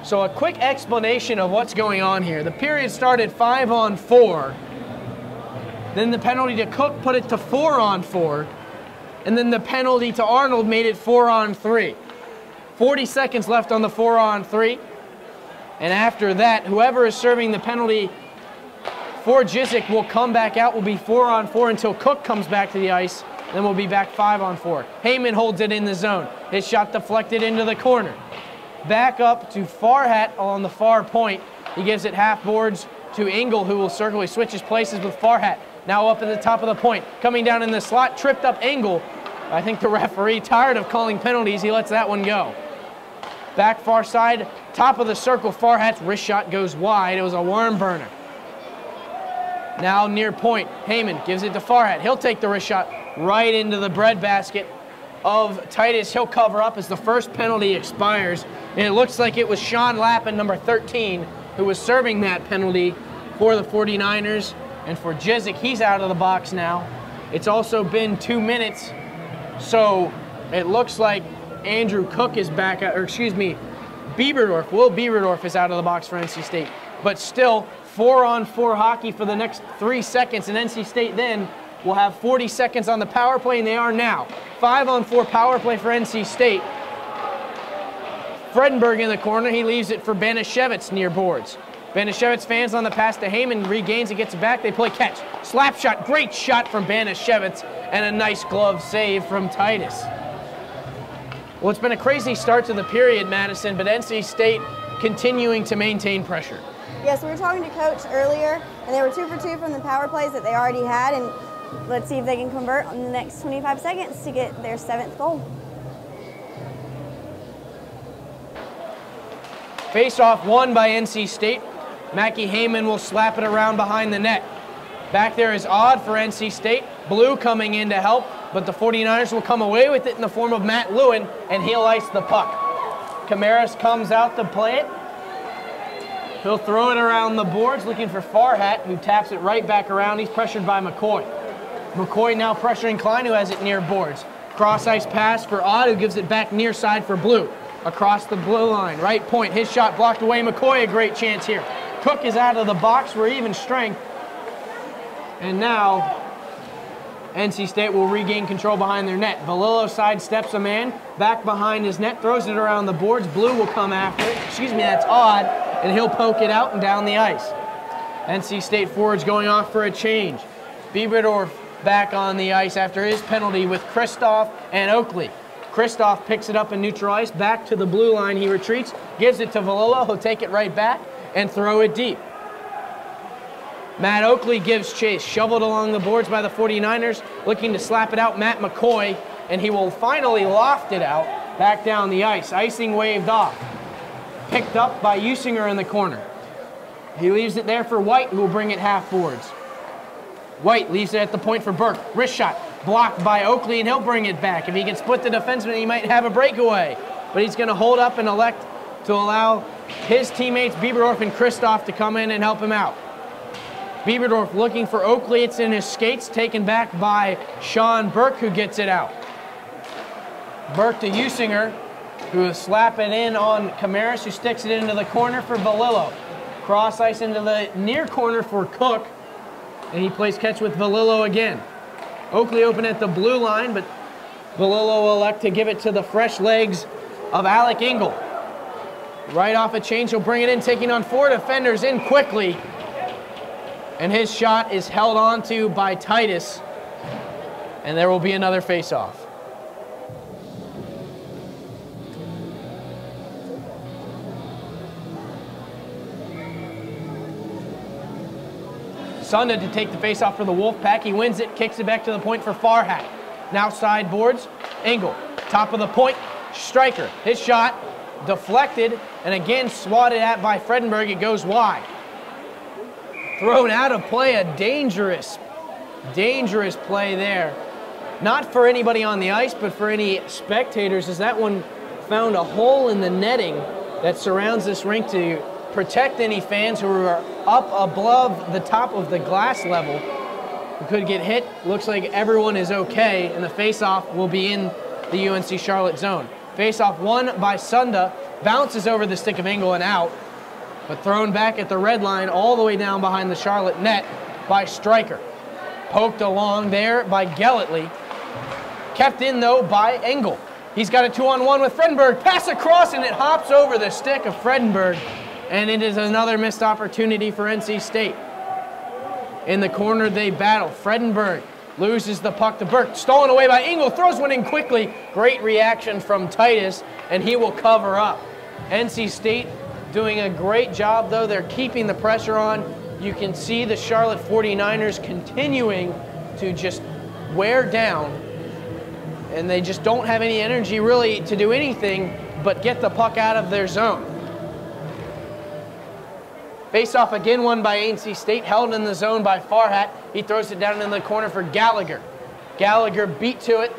So a quick explanation of what's going on here. The period started 5-on-4. Then the penalty to Cook put it to 4-on-4. And then the penalty to Arnold made it 4-on-3. 40 seconds left on the 4-on-3. And after that, whoever is serving the penalty for Jizik will come back out. Will be 4-on-4 until Cook comes back to the ice. Then we'll be back 5-on-4. Heyman holds it in the zone. His shot deflected into the corner. Back up to Farhat on the far point. He gives it half boards to Engel, who will circle. He switches places with Farhat. Now up at the top of the point. Coming down in the slot, tripped up Engel. I think the referee, tired of calling penalties, he lets that one go. Back far side, top of the circle, Farhat's wrist shot goes wide. It was a worm burner. Now near point, Heyman gives it to Farhat. He'll take the wrist shot right into the breadbasket of Titus. He'll cover up as the first penalty expires. And it looks like it was Sean Lappin, number 13, who was serving that penalty for the 49ers. And for Jizik, he's out of the box now. It's also been 2 minutes, so it looks like Andrew Cook is back, or excuse me, Bieberdorf, Will Bieberdorf is out of the box for NC State. But still, 4-on-4 hockey for the next 3 seconds, and NC State then will have 40 seconds on the power play, and they are now. 5-on-4 power play for NC Fredenberg in the corner. He leaves it for Banashevitz near boards. Banashevitz fans on the pass to Heyman, regains it, gets it back, they play catch. Slap shot, great shot from Banashevitz, and a nice glove save from Titus. Well, it's been a crazy start to the period, Madison, but NC State continuing to maintain pressure. Yes, we were talking to Coach earlier, and they were 2 for 2 from the power plays that they already had, and let's see if they can convert in the next 25 seconds to get their 7th goal. Face-off won by NC State. Mackie Heyman will slap it around behind the net. Back there is Odd for NC State. Blue coming in to help, but the 49ers will come away with it in the form of Matt Lewin, and he'll ice the puck. Camaras comes out to play it. He'll throw it around the boards, looking for Farhat, who taps it right back around. He's pressured by McCoy. McCoy now pressuring Klein, who has it near boards. Cross-ice pass for Odd, who gives it back near side for Blue. Across the blue line, right point, his shot blocked away. McCoy, a great chance here. Cook is out of the box for even strength. And now, NC State will regain control behind their net. Valillo sidesteps a man, back behind his net, throws it around the boards. Blue will come after it. Excuse me, that's Odd, and he'll poke it out and down the ice. NC State forwards going off for a change. Bieberdorf back on the ice after his penalty with Kristoff and Oakley. Kristoff picks it up in neutral ice, back to the blue line. He retreats, gives it to Valillo. He'll take it right back and throw it deep. Matt Oakley gives chase, shoveled along the boards by the 49ers, looking to slap it out. Matt McCoy, and he will finally loft it out back down the ice. Icing waved off. Picked up by Usinger in the corner. He leaves it there for White, who will bring it half boards. White leaves it at the point for Burke. Wrist shot blocked by Oakley, and he'll bring it back. If he can split the defenseman, he might have a breakaway. But he's going to hold up and elect to allow his teammates Bieberdorf and Kristoff to come in and help him out. Bieberdorf looking for Oakley. It's in his skates, taken back by Sean Burke, who gets it out. Burke to Usinger, who will slap it in on Camaras, who sticks it into the corner for Valillo. Cross ice into the near corner for Cook, and he plays catch with Valillo again. Oakley open at the blue line, but Valillo will elect to give it to the fresh legs of Alec Engel. Right off a change, he'll bring it in, taking on 4 defenders in quickly. And his shot is held onto by Titus, and there will be another face-off. Sunda to take the face-off for the Wolfpack. He wins it, kicks it back to the point for Farhat. Now side boards, Engel, top of the point, Striker. His shot deflected and again swatted at by Fredenberg. It goes wide. Thrown out of play, a dangerous play there. Not for anybody on the ice, but for any spectators, as that one found a hole in the netting that surrounds this rink to protect any fans who are up above the top of the glass level who could get hit. Looks like everyone is okay, and the face-off will be in the UNC Charlotte zone. Face-off won by Sunda, bounces over the stick of Engel and out, but thrown back at the red line all the way down behind the Charlotte net by Striker. Poked along there by Gelletley. Kept in, though, by Engel. He's got a 2-on-1 with Fredenberg. Pass across, and it hops over the stick of Fredenberg. And it is another missed opportunity for NC State. In the corner, they battle. Fredenberg loses the puck to Burke. Stolen away by Engel. Throws one in quickly. Great reaction from Titus, and he will cover up. NC State doing a great job, though. They're keeping the pressure on. You can see the Charlotte 49ers continuing to just wear down, and they just don't have any energy really to do anything but get the puck out of their zone. Face-off again won by NC State, held in the zone by Farhat. He throws it down in the corner for Gallagher. Gallagher beat to it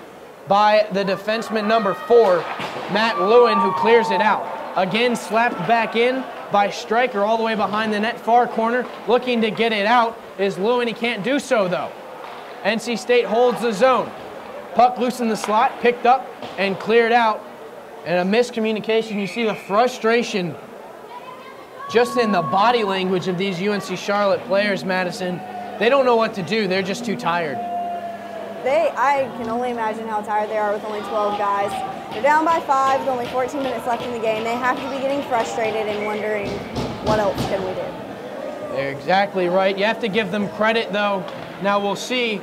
by the defenseman number 4, Matt Lewin, who clears it out. Again slapped back in by Striker all the way behind the net far corner. Looking to get it out is Lewin. He can't do so, though. NC State holds the zone. Puck loose in the slot, picked up and cleared out. And a miscommunication. You see the frustration just in the body language of these UNC Charlotte players, Madison. They don't know what to do. They're just too tired. I can only imagine how tired they are with only 12 guys. They're down by 5 with only 14 minutes left in the game. They have to be getting frustrated and wondering what else can we do? They're exactly right. You have to give them credit, though. Now we'll see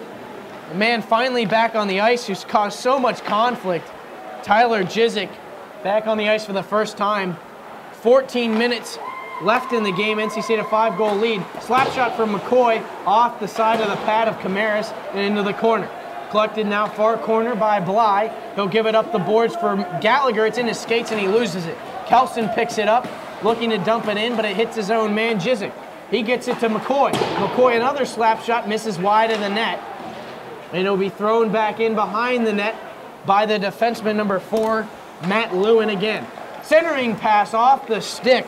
a man finally back on the ice who's caused so much conflict. Tyler Jizik back on the ice for the first time. 14 minutes left in the game. NC State a 5-goal lead. Slap shot from McCoy off the side of the pad of Camaris and into the corner. Collected now far corner by Bly. He'll give it up the boards for Gallagher. It's in his skates and he loses it. Kelson picks it up, looking to dump it in, but it hits his own man, Jizik. He gets it to McCoy. McCoy, another slap shot, misses wide of the net. And it'll be thrown back in behind the net by the defenseman number 4, Matt Lewin again. Centering pass off the stick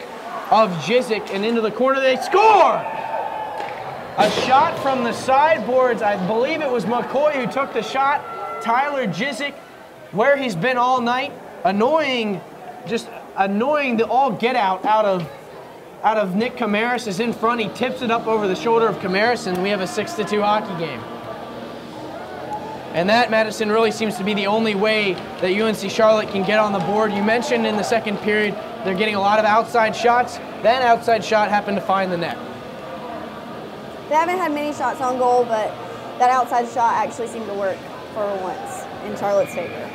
of Jizik and into the corner. They score! A shot from the sideboards. I believe it was McCoy who took the shot. Tyler Jizik, where he's been all night, annoying the all get out of Nick Camaris is in front. He tips it up over the shoulder of Camaris, and we have a 6-2 hockey game. And that, Madison, really seems to be the only way that UNC Charlotte can get on the board. You mentioned in the second period they're getting a lot of outside shots. That outside shot happened to find the net. They haven't had many shots on goal, but that outside shot actually seemed to work for once in Charlotte's favor.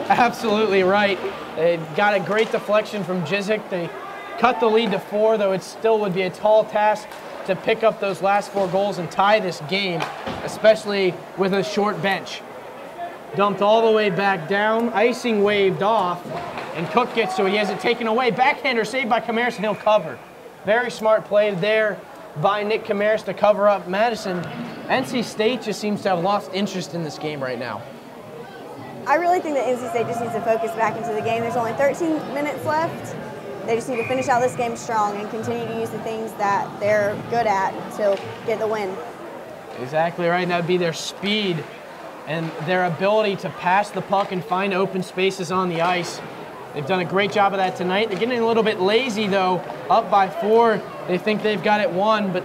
Absolutely right. They got a great deflection from Jizik. They cut the lead to 4, though it still would be a tall task to pick up those last 4 goals and tie this game, especially with a short bench. Dumped all the way back down, icing waved off, and Cook gets to it. He has it taken away. Backhander saved by Camaris, and he'll cover. Very smart play there by Nick Camaris to cover up Madison. NC State just seems to have lost interest in this game right now. I really think that NC State just needs to focus back into the game. There's only 13 minutes left. They just need to finish out this game strong and continue to use the things that they're good at to get the win. Exactly right. And that would be their speed and their ability to pass the puck and find open spaces on the ice. They've done a great job of that tonight. They're getting a little bit lazy, though. Up by 4. They think they've got it won, but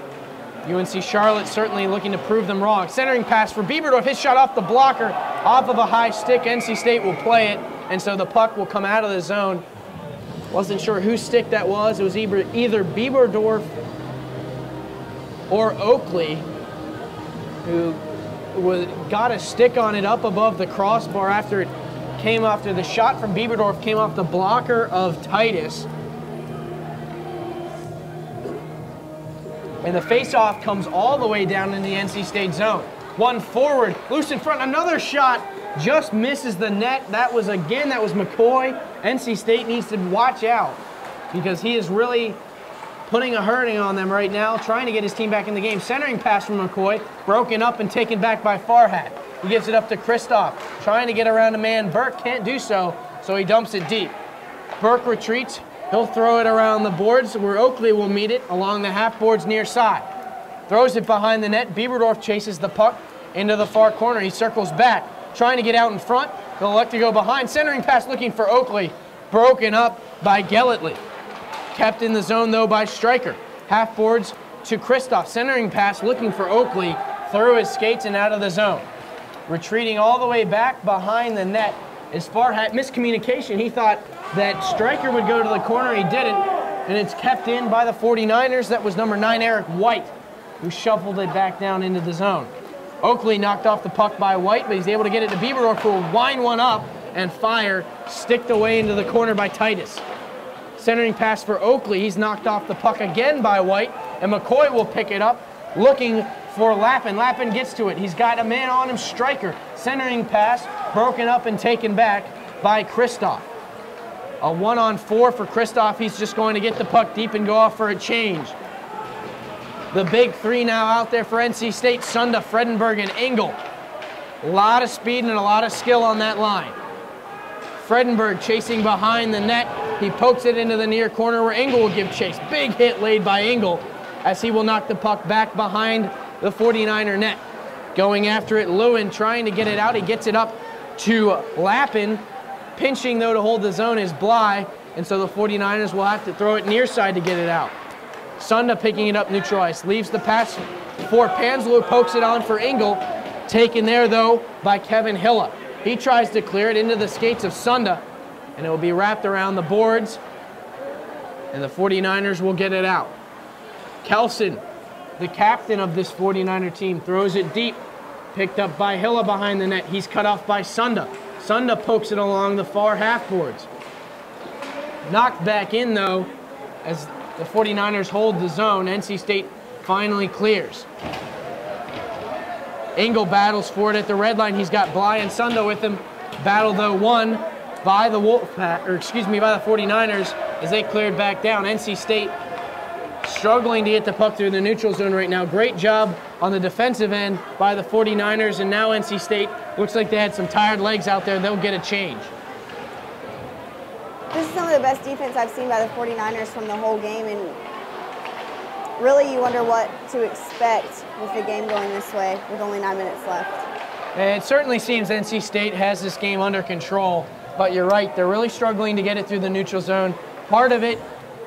UNC Charlotte certainly looking to prove them wrong. Centering pass for Bieberdorf. His shot off the blocker, off of a high stick. NC State will play it, and so the puck will come out of the zone. Wasn't sure whose stick that was. It was either Bieberdorf or Oakley, who got a stick on it up above the crossbar after the shot from Bieberdorf came off the blocker of Titus. And the face-off comes all the way down in the NC State zone. One forward, loose in front, another shot, just misses the net. That was McCoy. NC State needs to watch out because he is really putting a hurting on them right now, trying to get his team back in the game. Centering pass from McCoy, broken up and taken back by Farhat. He gives it up to Kristoff, trying to get around a man. Burke can't do so, so he dumps it deep. Burke retreats. He'll throw it around the boards where Oakley will meet it along the half boards near side. Throws it behind the net. Bieberdorf chases the puck into the far corner. He circles back, trying to get out in front. He'll elect to go behind. Centering pass looking for Oakley. Broken up by Gelletley. Kept in the zone, though, by Stryker. Half boards to Kristoff. Centering pass looking for Oakley. Through his skates and out of the zone. Retreating all the way back behind the net is Farhat. Miscommunication. He thought that Stryker would go to the corner. He didn't. And it's kept in by the 49ers. That was number 9, Eric White, who shuffled it back down into the zone. Oakley knocked off the puck by White, but he's able to get it to Bieberdorf, who will wind one up and fire, sticked away into the corner by Titus. Centering pass for Oakley. He's knocked off the puck again by White, and McCoy will pick it up, looking for Lappin. Lappin gets to it. He's got a man on him, Stryker. Centering pass, broken up and taken back by Kristoff. A 1-on-4 for Kristoff. He's just going to get the puck deep and go off for a change. The big 3 now out there for NC State, Sunda, Fredenberg, and Engel. A lot of speed and a lot of skill on that line. Fredenberg chasing behind the net. He pokes it into the near corner where Engel will give chase. Big hit laid by Engel as he will knock the puck back behind the 49er net. Going after it, Lewin trying to get it out. He gets it up to Lappin. Pinching, though, to hold the zone is Bly, and so the 49ers will have to throw it near side to get it out. Sunda picking it up neutral ice. Leaves the pass for Panslow, pokes it on for Engel. Taken there, though, by Kevin Hilla. He tries to clear it into the skates of Sunda, and it will be wrapped around the boards And the 49ers will get it out. Kelson, the captain of this 49er team, throws it deep. Picked up by Hilla behind the net. He's cut off by Sunda. Sunda pokes it along the far half boards. Knocked back in, though, as the 49ers hold the zone. NC State finally clears. Engel battles for it at the red line. He's got Bly and Sunda with him. Battle, though, won by the Wolfpack, or excuse me, by the 49ers as they cleared back down. NC State struggling to get the puck through the neutral zone right now. Great job on the defensive end by the 49ers, and now NC State looks like they had some tired legs out there. They'll get a change. This is some of the best defense I've seen by the 49ers from the whole game, and really you wonder what to expect with the game going this way with only 9 minutes left. It certainly seems NC State has this game under control, but you're right, they're really struggling to get it through the neutral zone. Part of it,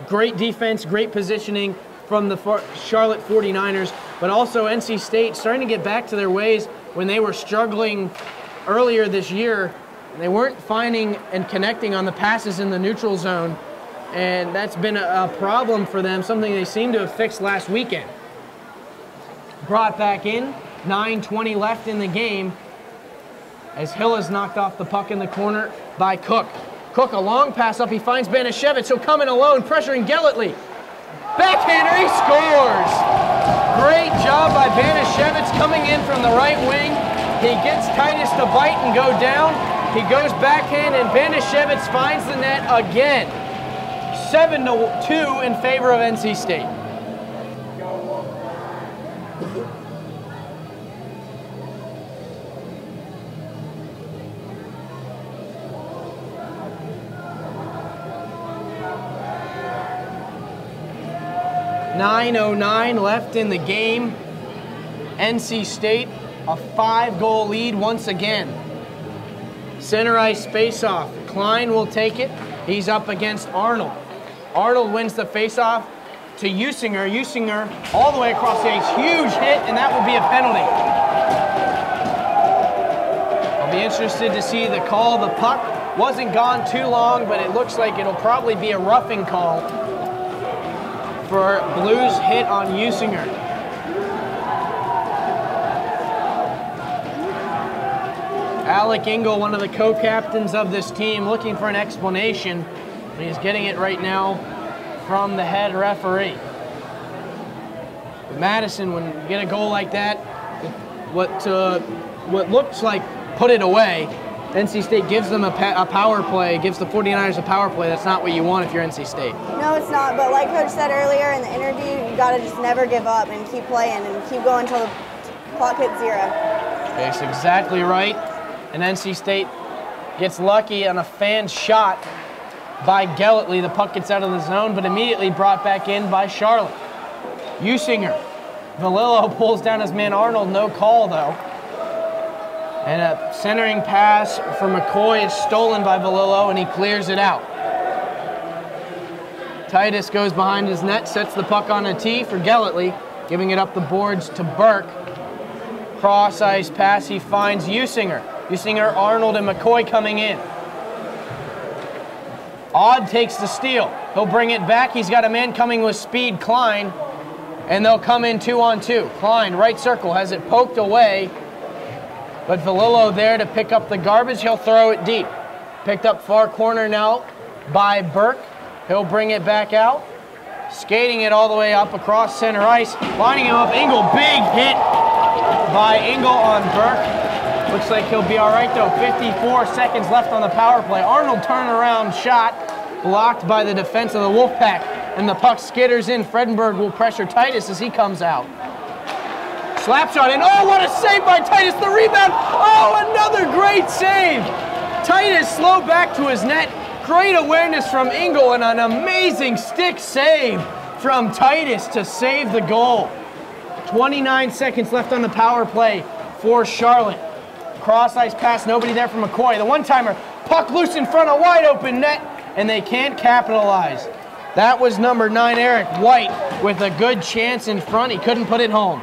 great defense, great positioning from the Charlotte 49ers, but also NC State starting to get back to their ways when they were struggling earlier this year. They weren't finding and connecting on the passes in the neutral zone, and that's been a problem for them, something they seem to have fixed last weekend. Brought back in, 9:20 left in the game, as Hill is knocked off the puck in the corner by Cook. Cook, a long pass up, he finds Banashevitz, he'll come in alone, pressuring Gelletley. Backhander, he scores! Great job by Banashevitz coming in from the right wing. He gets Titus to bite and go down. He goes backhand, and Banashevitz finds the net again. 7-2 in favor of NC State. .909 left in the game. NC State, a 5-goal lead once again. Center ice face-off. Klein will take it. He's up against Arnold. Arnold wins the face-off to Usinger. Usinger all the way across the ice. Huge hit, and that will be a penalty. I'll be interested to see the call. The puck wasn't gone too long, but it looks like it'll probably be a roughing call for Blues hit on Usinger. Alec Engel, one of the co-captains of this team, looking for an explanation. He's getting it right now from the head referee. Madison, when you get a goal like that, what looks like put it away, NC State gives them a power play, gives the 49ers a power play. That's not what you want if you're NC State. No, it's not, but like Coach said earlier in the interview, you got to just never give up and keep playing and keep going until the clock hits 0. That's exactly right. And NC State gets lucky on a fan shot by Gelletley. The puck gets out of the zone, but immediately brought back in by Charlotte. Usinger. Valillo pulls down his man Arnold. No call, though. And a centering pass for McCoy is stolen by Valillo, and he clears it out. Titus goes behind his net, sets the puck on a tee for Gelletley, giving it up the boards to Burke. Cross-ice pass, he finds Usinger. Usinger, Arnold, and McCoy coming in. Odd takes the steal. He'll bring it back. He's got a man coming with speed, Klein, and they'll come in 2-on-2. Klein, right circle, has it poked away, but Valillo there to pick up the garbage. He'll throw it deep. Picked up far corner now by Burke. He'll bring it back out. Skating it all the way up across center ice. Lining him up, Engel, big hit by Engel on Burke. Looks like he'll be all right, though. 54 seconds left on the power play. Arnold turnaround shot blocked by the defense of the Wolfpack, and the puck skitters in. Fredenberg will pressure Titus as he comes out. Slap shot in. Oh, what a save by Titus. The rebound. Oh, another great save. Titus slow back to his net. Great awareness from Engel and an amazing stick save from Titus to save the goal. 29 seconds left on the power play for Charlotte. Cross-ice pass, nobody there for McCoy. The one-timer, puck loose in front of wide open net, and they can't capitalize. That was number 9, Eric White, with a good chance in front. He couldn't put it home.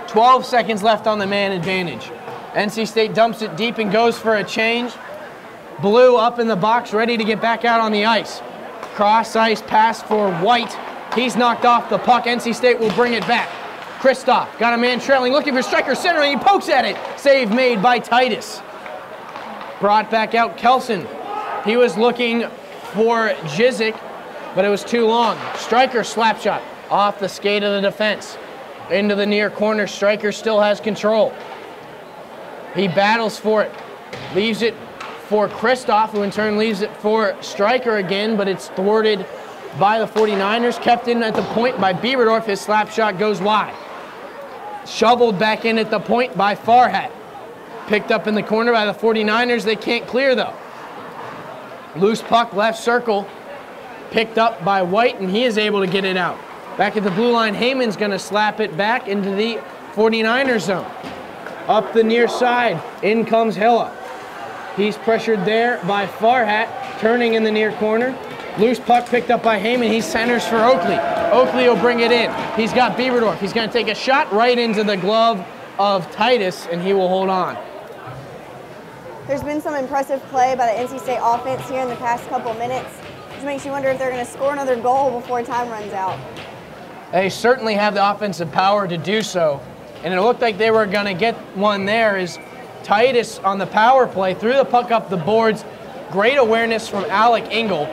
12 seconds left on the man advantage. NC State dumps it deep and goes for a change. Blue up in the box, ready to get back out on the ice. Cross ice pass for White. He's knocked off the puck. NC State will bring it back. Kristoff got a man trailing, looking for striker center, and he pokes at it. Save made by Titus. Brought back out Kelson. He was looking for Jizik, but it was too long. Striker slap shot off the skate of the defense. Into the near corner. Striker still has control. He battles for it. Leaves it for Kristoff, who in turn leaves it for Striker again, but it's thwarted by the 49ers. Kept in at the point by Bieberdorf. His slap shot goes wide. Shoveled back in at the point by Farhat. Picked up in the corner by the 49ers. They can't clear though. Loose puck left circle. Picked up by White, and he is able to get it out. Back at the blue line, Heyman's going to slap it back into the 49ers zone. Up the near side, in comes Hilla. He's pressured there by Farhat, turning in the near corner. Loose puck picked up by Heyman. He centers for Oakley. Oakley will bring it in. He's got Bieberdorf. He's going to take a shot right into the glove of Titus, and he will hold on. There's been some impressive play by the NC State offense here in the past couple minutes, which makes you wonder if they're going to score another goal before time runs out. They certainly have the offensive power to do so, and it looked like they were going to get one there as Titus on the power play threw the puck up the boards. Great awareness from Alec Engel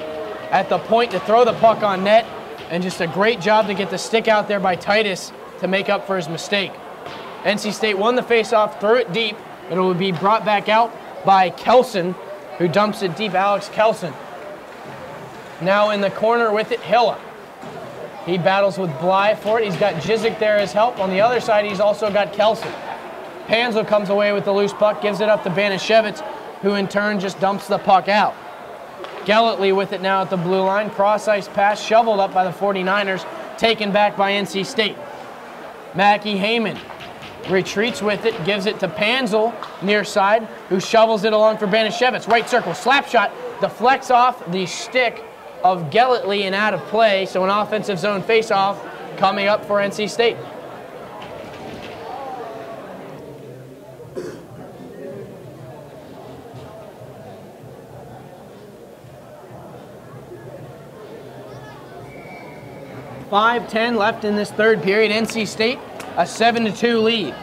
at the point to throw the puck on net, and just a great job to get the stick out there by Titus to make up for his mistake. NC State won the faceoff, threw it deep, and it will be brought back out by Kelson, who dumps it deep. Alex Kelson. Now in the corner with it, Hilla. He battles with Bly for it. He's got Jizik there as help. On the other side, he's also got Kelson. Panzel comes away with the loose puck, gives it up to Banashevitz, who in turn just dumps the puck out. Gellatley with it now at the blue line. Cross-ice pass shoveled up by the 49ers, taken back by NC State. Mackie Heyman retreats with it, gives it to Panzel near side, who shovels it along for Banashevitz. Right circle, slap shot, deflects off the stick of Gellatley and out of play, so an offensive zone face-off coming up for NC State. .5:10 left in this third period. NC State, a 7-2 lead.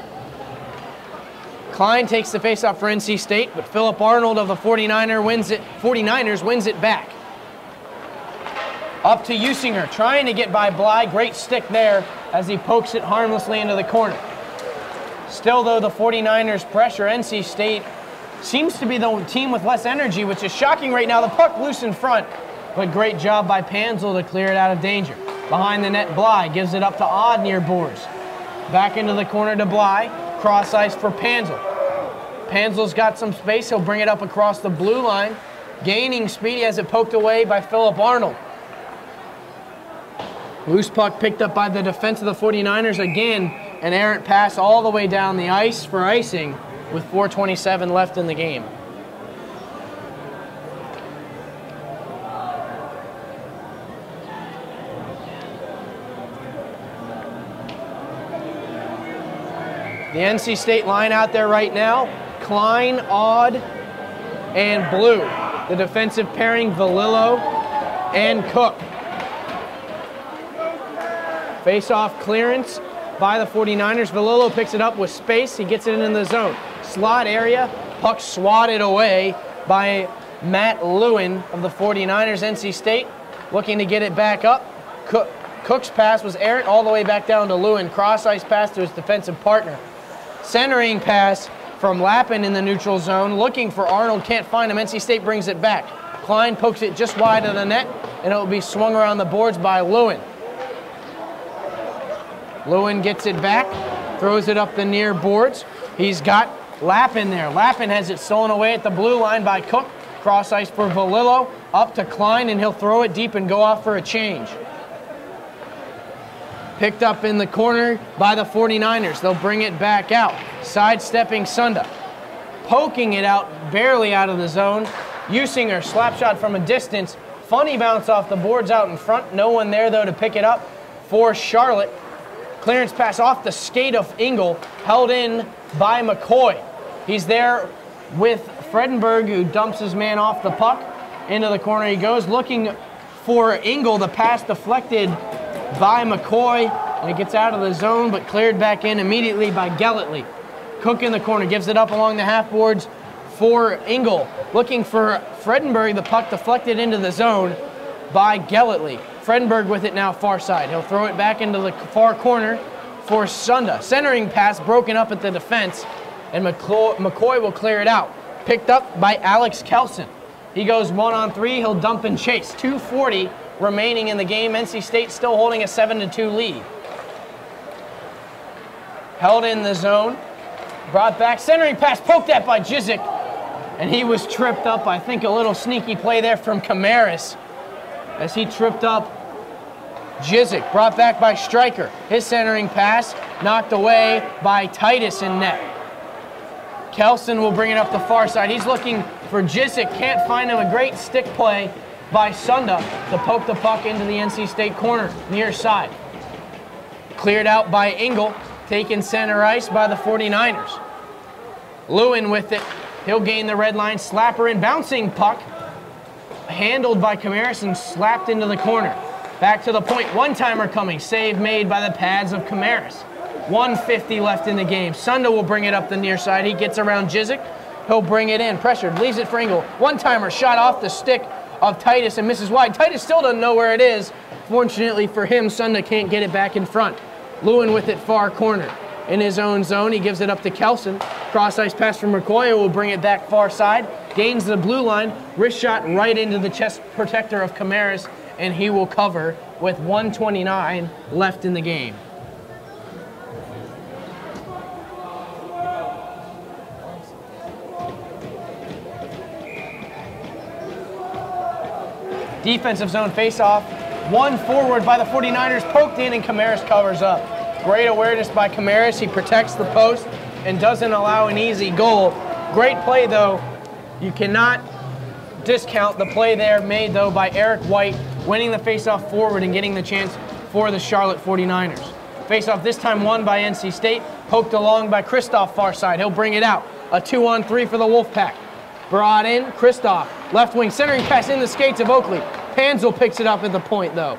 Klein takes the faceoff for NC State, but Philip Arnold of the 49ers wins it back. Up to Usinger, trying to get by Bly. Great stick there as he pokes it harmlessly into the corner. Still, though, the 49ers pressure. NC State seems to be the team with less energy, which is shocking right now. The puck loose in front, but great job by Panzel to clear it out of danger. Behind the net, Bly gives it up to Odd near boards. Back into the corner to Bly. Cross ice for Panzel. Panzel's got some space. He'll bring it up across the blue line. Gaining speed, he has it poked away by Philip Arnold. Loose puck picked up by the defense of the 49ers. Again, an errant pass all the way down the ice for icing with 4:27 left in the game. The NC State line out there right now, Klein, Odd, and Blue. The defensive pairing, Valillo and Cook. Face-off clearance by the 49ers. Valillo picks it up with space. He gets it in the zone. Slot area, puck swatted away by Matt Lewin of the 49ers. NC State looking to get it back up. Cook's pass was errant all the way back down to Lewin. Cross-ice pass to his defensive partner. Centering pass from Lappin in the neutral zone. Looking for Arnold, can't find him. NC State brings it back. Klein pokes it just wide of the net, and it will be swung around the boards by Lewin. Lewin gets it back, throws it up the near boards. He's got Lappin there. Lappin has it stolen away at the blue line by Cook. Cross ice for Valillo, up to Klein, and he'll throw it deep and go off for a change. Picked up in the corner by the 49ers. They'll bring it back out. Sidestepping Sunda. Poking it out, barely out of the zone. Usinger, slap shot from a distance. Funny bounce off the boards out in front. No one there, though, to pick it up for Charlotte. Clearance pass off the skate of Engel, held in by McCoy. He's there with Fredenberg, who dumps his man off the puck. Into the corner he goes, looking for Engel. The pass deflected by McCoy, and it gets out of the zone, but cleared back in immediately by Gelletley. Cook in the corner, gives it up along the half boards for Engel. Looking for Fredenberg, the puck deflected into the zone by Gelletley. Fredenberg with it now far side. He'll throw it back into the far corner for Sunda. Centering pass broken up at the defense, and McCoy will clear it out. Picked up by Alex Kelson. He goes 1-on-3, he'll dump and chase. 2:40 remaining in the game. NC State still holding a 7-2 lead. Held in the zone, brought back, centering pass, poked at by Jizik, and he was tripped up. I think a little sneaky play there from Camaris as he tripped up Jizik. Brought back by Stryker. His centering pass knocked away by Titus in net. Kelson will bring it up the far side. He's looking for Jizik, can't find him. A great stick play by Sunda to poke the puck into the NC State corner, near side. Cleared out by Engel, taken center ice by the 49ers. Lewin with it. He'll gain the red line, slapper in, bouncing puck, handled by Camaris and slapped into the corner. Back to the point, one-timer coming, save made by the pads of Camaris. 1:50 left in the game. Sunda will bring it up the near side. He gets around Jizik. He'll bring it in, pressured, leaves it for Engel. One-timer shot off the stick of Titus and misses wide. Titus still doesn't know where it is. Fortunately for him, Sunda can't get it back in front. Lewin with it far corner. In his own zone, he gives it up to Kelson. Cross-ice pass from McCoy will bring it back far side. Gains the blue line. Wrist shot right into the chest protector of Camaris, and he will cover with 1:29 left in the game. Defensive zone face-off. One forward by the 49ers, poked in, and Camaris covers up. Great awareness by Camaris. He protects the post and doesn't allow an easy goal. Great play, though. You cannot discount the play there made, though, by Eric White, winning the face-off forward and getting the chance for the Charlotte 49ers. Face-off this time won by NC State, poked along by Kristoff far side. He'll bring it out. A 2-on-3 for the Wolfpack. Brought in, Kristoff, left wing, centering pass in the skates of Oakley. Panzel picks it up at the point, though.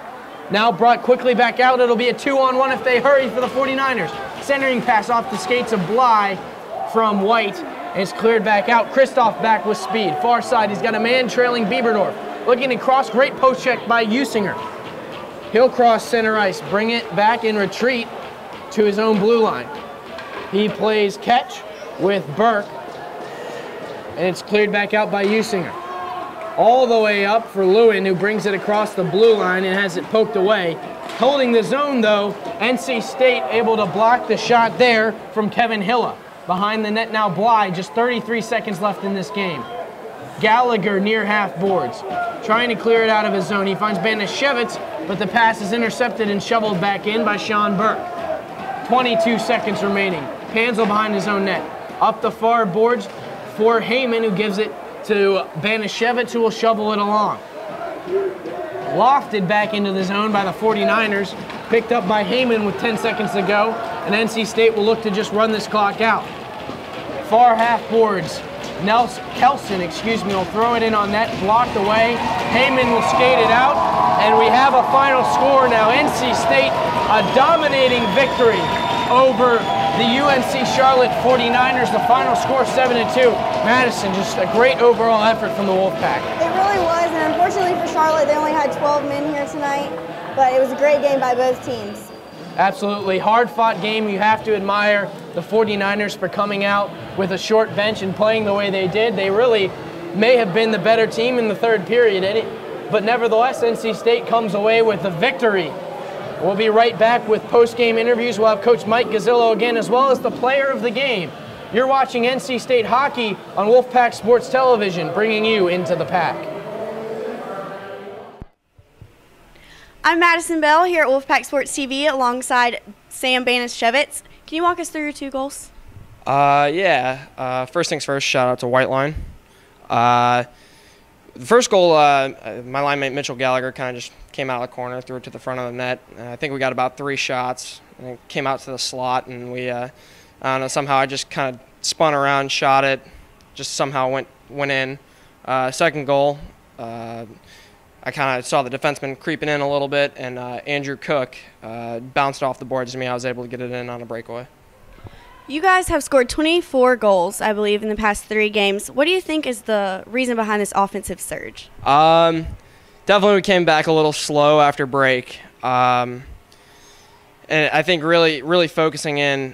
Now brought quickly back out. It'll be a 2-on-1 if they hurry for the 49ers. Centering pass off the skates of Bly from White. It's cleared back out. Kristoff back with speed. Far side, he's got a man trailing Bieberdorf. Looking to cross, great post check by Usinger. He'll cross center ice, bring it back in retreat to his own blue line. He plays catch with Burke, and it's cleared back out by Usinger. All the way up for Lewin, who brings it across the blue line and has it poked away. Holding the zone, though, NC State able to block the shot there from Kevin Hilla. Behind the net now, Bly, just 33 seconds left in this game. Gallagher near half boards, trying to clear it out of his zone. He finds Banashevitz, but the pass is intercepted and shoveled back in by Sean Burke. 22 seconds remaining. Panzel behind his own net. Up the far boards for Heyman, who gives it to Banashevitz, who will shovel it along. Lofted back into the zone by the 49ers. Picked up by Heyman with 10 seconds to go, and NC State will look to just run this clock out. Far half boards. Kelson, will throw it in on net, blocked away. Heyman will skate it out, and we have a final score now. NC State, a dominating victory over the UNC Charlotte 49ers. The final score 7-2. Madison, just a great overall effort from the Wolfpack. It really was, and unfortunately for Charlotte, they only had 12 men here tonight, but it was a great game by both teams. Absolutely. Hard-fought game. You have to admire the 49ers for coming out with a short bench and playing the way they did. They really may have been the better team in the third period, but nevertheless, NC State comes away with a victory. We'll be right back with post-game interviews. We'll have Coach Mike Gazzillo again, as well as the player of the game. You're watching NC State hockey on Wolfpack Sports Television, bringing you into the pack. I'm Madison Bell here at Wolfpack Sports TV alongside Sam Banashevitz. Can you walk us through your two goals? First things first, shout out to White Line. The first goal, my line mate Mitchell Gallagher kind of just came out of the corner, threw it to the front of the net. I think we got about 3 shots, and it came out to the slot, and we, I don't know, somehow I just kind of spun around, shot it, just somehow went in. Second goal, I I kind of saw the defenseman creeping in a little bit, and Andrew Cook bounced off the boards to me. I was able to get it in on a breakaway. You guys have scored 24 goals, I believe, in the past 3 games. What do you think is the reason behind this offensive surge? Definitely we came back a little slow after break. And I think really focusing in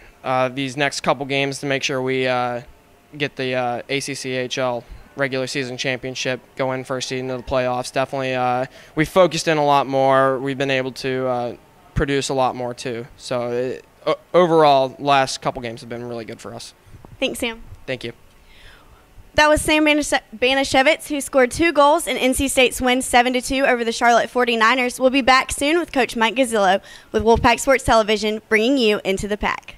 these next couple games to make sure we get the ACCHL regular season championship, go in first seed into the playoffs. Definitely we focused in a lot more. We've been able to produce a lot more too. So overall, last couple games have been really good for us. Thanks, Sam. Thank you. That was Sam Banashevitz, who scored 2 goals in NC State's win 7-2 over the Charlotte 49ers. We'll be back soon with Coach Mike Gazzillo with Wolfpack Sports Television, bringing you into the pack.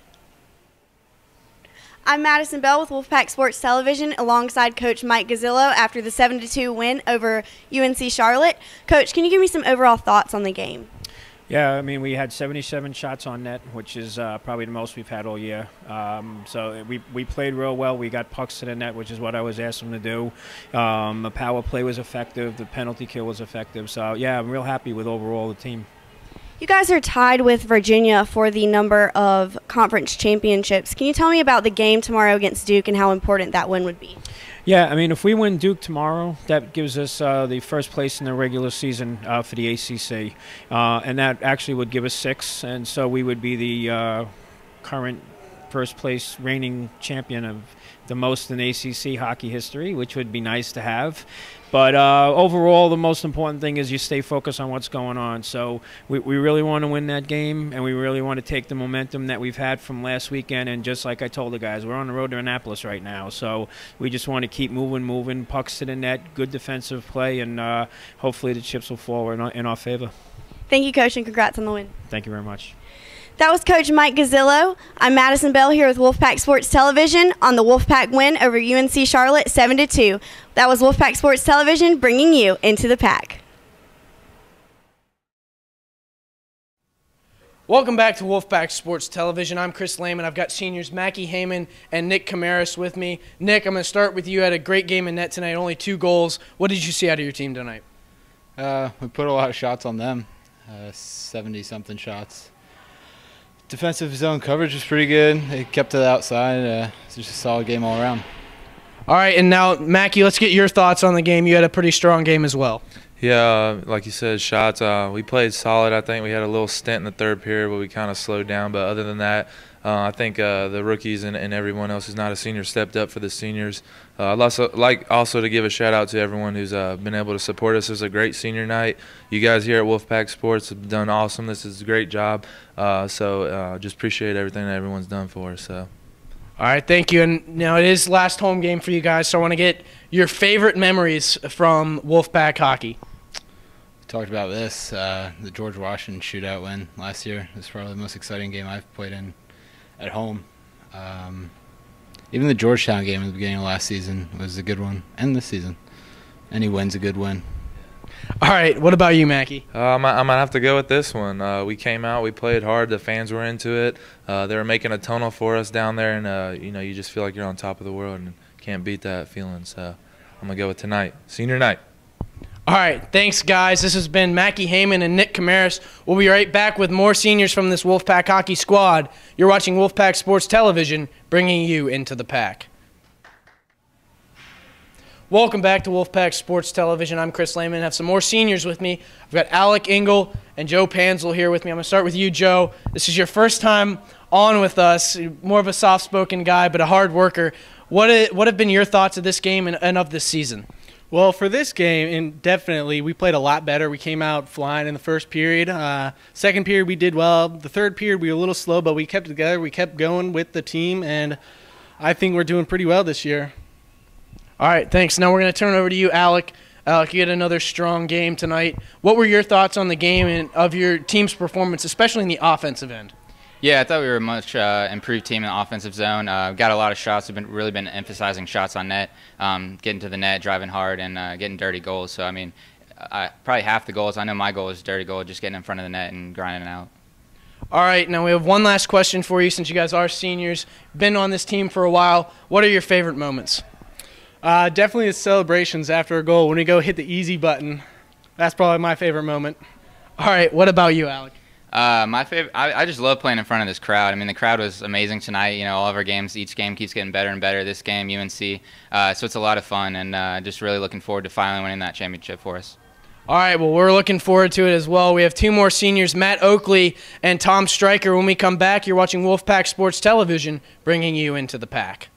I'm Madison Bell with Wolfpack Sports Television alongside Coach Mike Gazzillo after the 7-2 win over UNC Charlotte. Coach, can you give me some overall thoughts on the game? Yeah, I mean, we had 77 shots on net, which is probably the most we've had all year. So we played real well. We got pucks to the net, which is what I was asked them to do. The power play was effective. The penalty kill was effective. So, yeah, I'm real happy with overall the team. You guys are tied with Virginia for the number of conference championships. Can you tell me about the game tomorrow against Duke and how important that win would be? Yeah, I mean, if we win Duke tomorrow, that gives us the first place in the regular season for the ACC. And that actually would give us 6. And so we would be the current first place reigning champion of the most in ACC hockey history, which would be nice to have. But overall, the most important thing is you stay focused on what's going on. So we really want to win that game, and we really want to take the momentum that we've had from last weekend. And just like I told the guys, we're on the road to Annapolis right now. So we just want to keep moving, pucks to the net, good defensive play, and hopefully the chips will fall in our favor. Thank you, Coach, and congrats on the win. Thank you very much. That was Coach Mike Gazzillo. I'm Madison Bell here with Wolfpack Sports Television on the Wolfpack win over UNC Charlotte 7-2. That was Wolfpack Sports Television bringing you into the pack. Welcome back to Wolfpack Sports Television. I'm Chris Lehman. I've got seniors Mackie Heyman and Nick Camaris with me. Nick, I'm going to start with you. You had a great game in net tonight, only 2 goals. What did you see out of your team tonight? We put a lot of shots on them, 70-something shots. Defensive zone coverage was pretty good. They kept it outside. It's just a solid game all around. All right, and now, Mackie, let's get your thoughts on the game. You had a pretty strong game as well. Yeah, like you said, shots. We played solid. I think we had a little stint in the third period where we kind of slowed down. But other than that, I think the rookies and everyone else who's not a senior stepped up for the seniors. I'd also to give a shout-out to everyone who's been able to support us. It was a great senior night. You guys here at Wolfpack Sports have done awesome. This is a great job. So just appreciate everything that everyone's done for us. So. All right, thank you. And now it is last home game for you guys, so I want to get your favorite memories from Wolfpack hockey. We talked about this, the George Washington shootout win last year. It was probably the most exciting game I've played in at home. Even the Georgetown game at the beginning of last season was a good one, and this season. Any win's a good win. All right, what about you, Mackie? I'm going to have to go with this one. We came out, we played hard, the fans were into it. They were making a tunnel for us down there, and you just feel like you're on top of the world and can't beat that feeling. So I'm going to go with tonight, senior night. All right, thanks, guys. This has been Mackie Heyman and Nick Camaris. We'll be right back with more seniors from this Wolfpack hockey squad. You're watching Wolfpack Sports Television, bringing you into the pack. Welcome back to Wolfpack Sports Television. I'm Chris Lehman. I have some more seniors with me. I've got Alec Engel and Joe Panzel here with me. I'm going to start with you, Joe. This is your first time on with us. More of a soft-spoken guy, but a hard worker. What have been your thoughts of this game and of this season? Well, for this game, definitely, we played a lot better. We came out flying in the first period. Second period, we did well. The third period, we were a little slow, but we kept it together. We kept going with the team, and I think we're doing pretty well this year. All right, thanks. Now we're going to turn over to you, Alec. Alec, you had another strong game tonight. What were your thoughts on the game and of your team's performance, especially in the offensive end? Yeah, I thought we were a much improved team in the offensive zone. Got a lot of shots. We've really been emphasizing shots on net, getting to the net, driving hard, and getting dirty goals. So, I mean, probably half the goals. I know my goal is dirty goal, just getting in front of the net and grinding it out. All right, now we have one last question for you since you guys are seniors, been on this team for a while. What are your favorite moments? Definitely the celebrations after a goal when we go hit the easy button. That's probably my favorite moment. All right, what about you, Alec? My favorite, I just love playing in front of this crowd. I mean, the crowd was amazing tonight. You know, all of our games, each game keeps getting better and better. This game, UNC, so it's a lot of fun, and just really looking forward to finally winning that championship for us. All right, well, we're looking forward to it as well. We have two more seniors, Matt Oakley and Tom Stryker. When we come back, you're watching Wolfpack Sports Television, bringing you into the pack.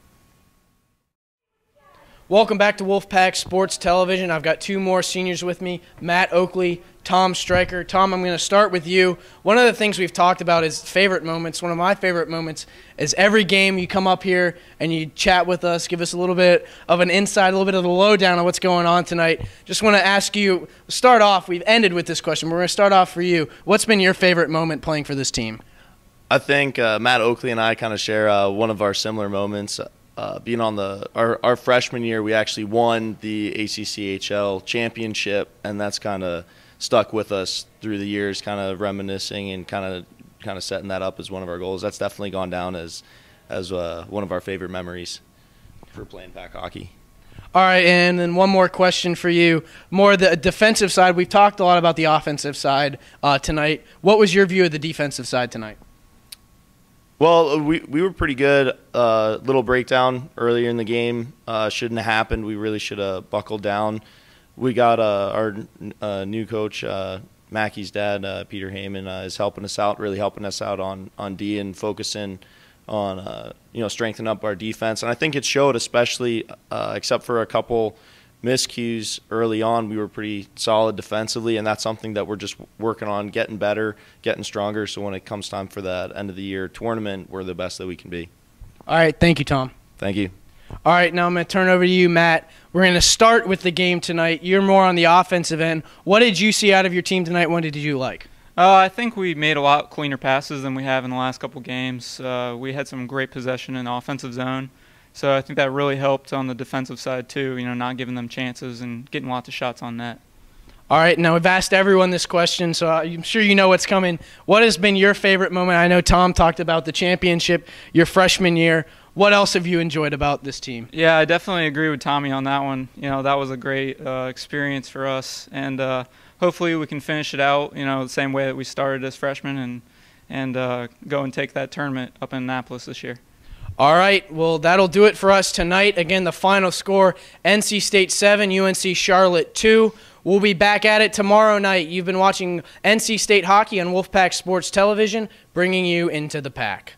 Welcome back to Wolfpack Sports Television. I've got two more seniors with me, Matt Oakley, Tom Stryker. Tom, I'm going to start with you. One of the things we've talked about is favorite moments. One of my favorite moments is every game you come up here and you chat with us, give us a little bit of an insight, a little bit of the lowdown on what's going on tonight. Just want to ask you, start off, we've ended with this question. We're going to start off for you. What's been your favorite moment playing for this team? I think Matt Oakley and I kind of share one of our similar moments. Being on our freshman year, we actually won the ACCHL championship, and that's kind of stuck with us through the years, kind of reminiscing and kind of setting that up as one of our goals. That's definitely gone down as one of our favorite memories for playing pack hockey. All right, and then one more question for you. More the defensive side. We've talked a lot about the offensive side tonight. What was your view of the defensive side tonight? Well, we were pretty good. Little breakdown earlier in the game shouldn't have happened. We really should have buckled down. We got our new coach, Mackey's dad, Peter Heyman, is helping us out, really helping us out on D and focusing on strengthening up our defense. And I think it showed, especially except for a couple miscues early on, we were pretty solid defensively, and that's something that we're just working on, getting better, getting stronger, so when it comes time for that end of the year tournament, we're the best that we can be. All right, thank you, Tom. Thank you. All right, now I'm going to turn over to you, Matt. We're going to start with the game tonight. You're more on the offensive end. What did you see out of your team tonight? What did you like? I think we made a lot cleaner passes than we have in the last couple games. We had some great possession in the offensive zone. So I think that really helped on the defensive side too, not giving them chances and getting lots of shots on net. All right, now we've asked everyone this question, so I'm sure you know what's coming. What has been your favorite moment? I know Tom talked about the championship your freshman year. What else have you enjoyed about this team? Yeah, I definitely agree with Tommy on that one. That was a great experience for us, and hopefully we can finish it out, the same way that we started as freshmen and go and take that tournament up in Annapolis this year. All right, well, that'll do it for us tonight. Again, the final score, NC State 7, UNC Charlotte 2. We'll be back at it tomorrow night. You've been watching NC State Hockey on Wolfpack Sports Television, bringing you into the pack.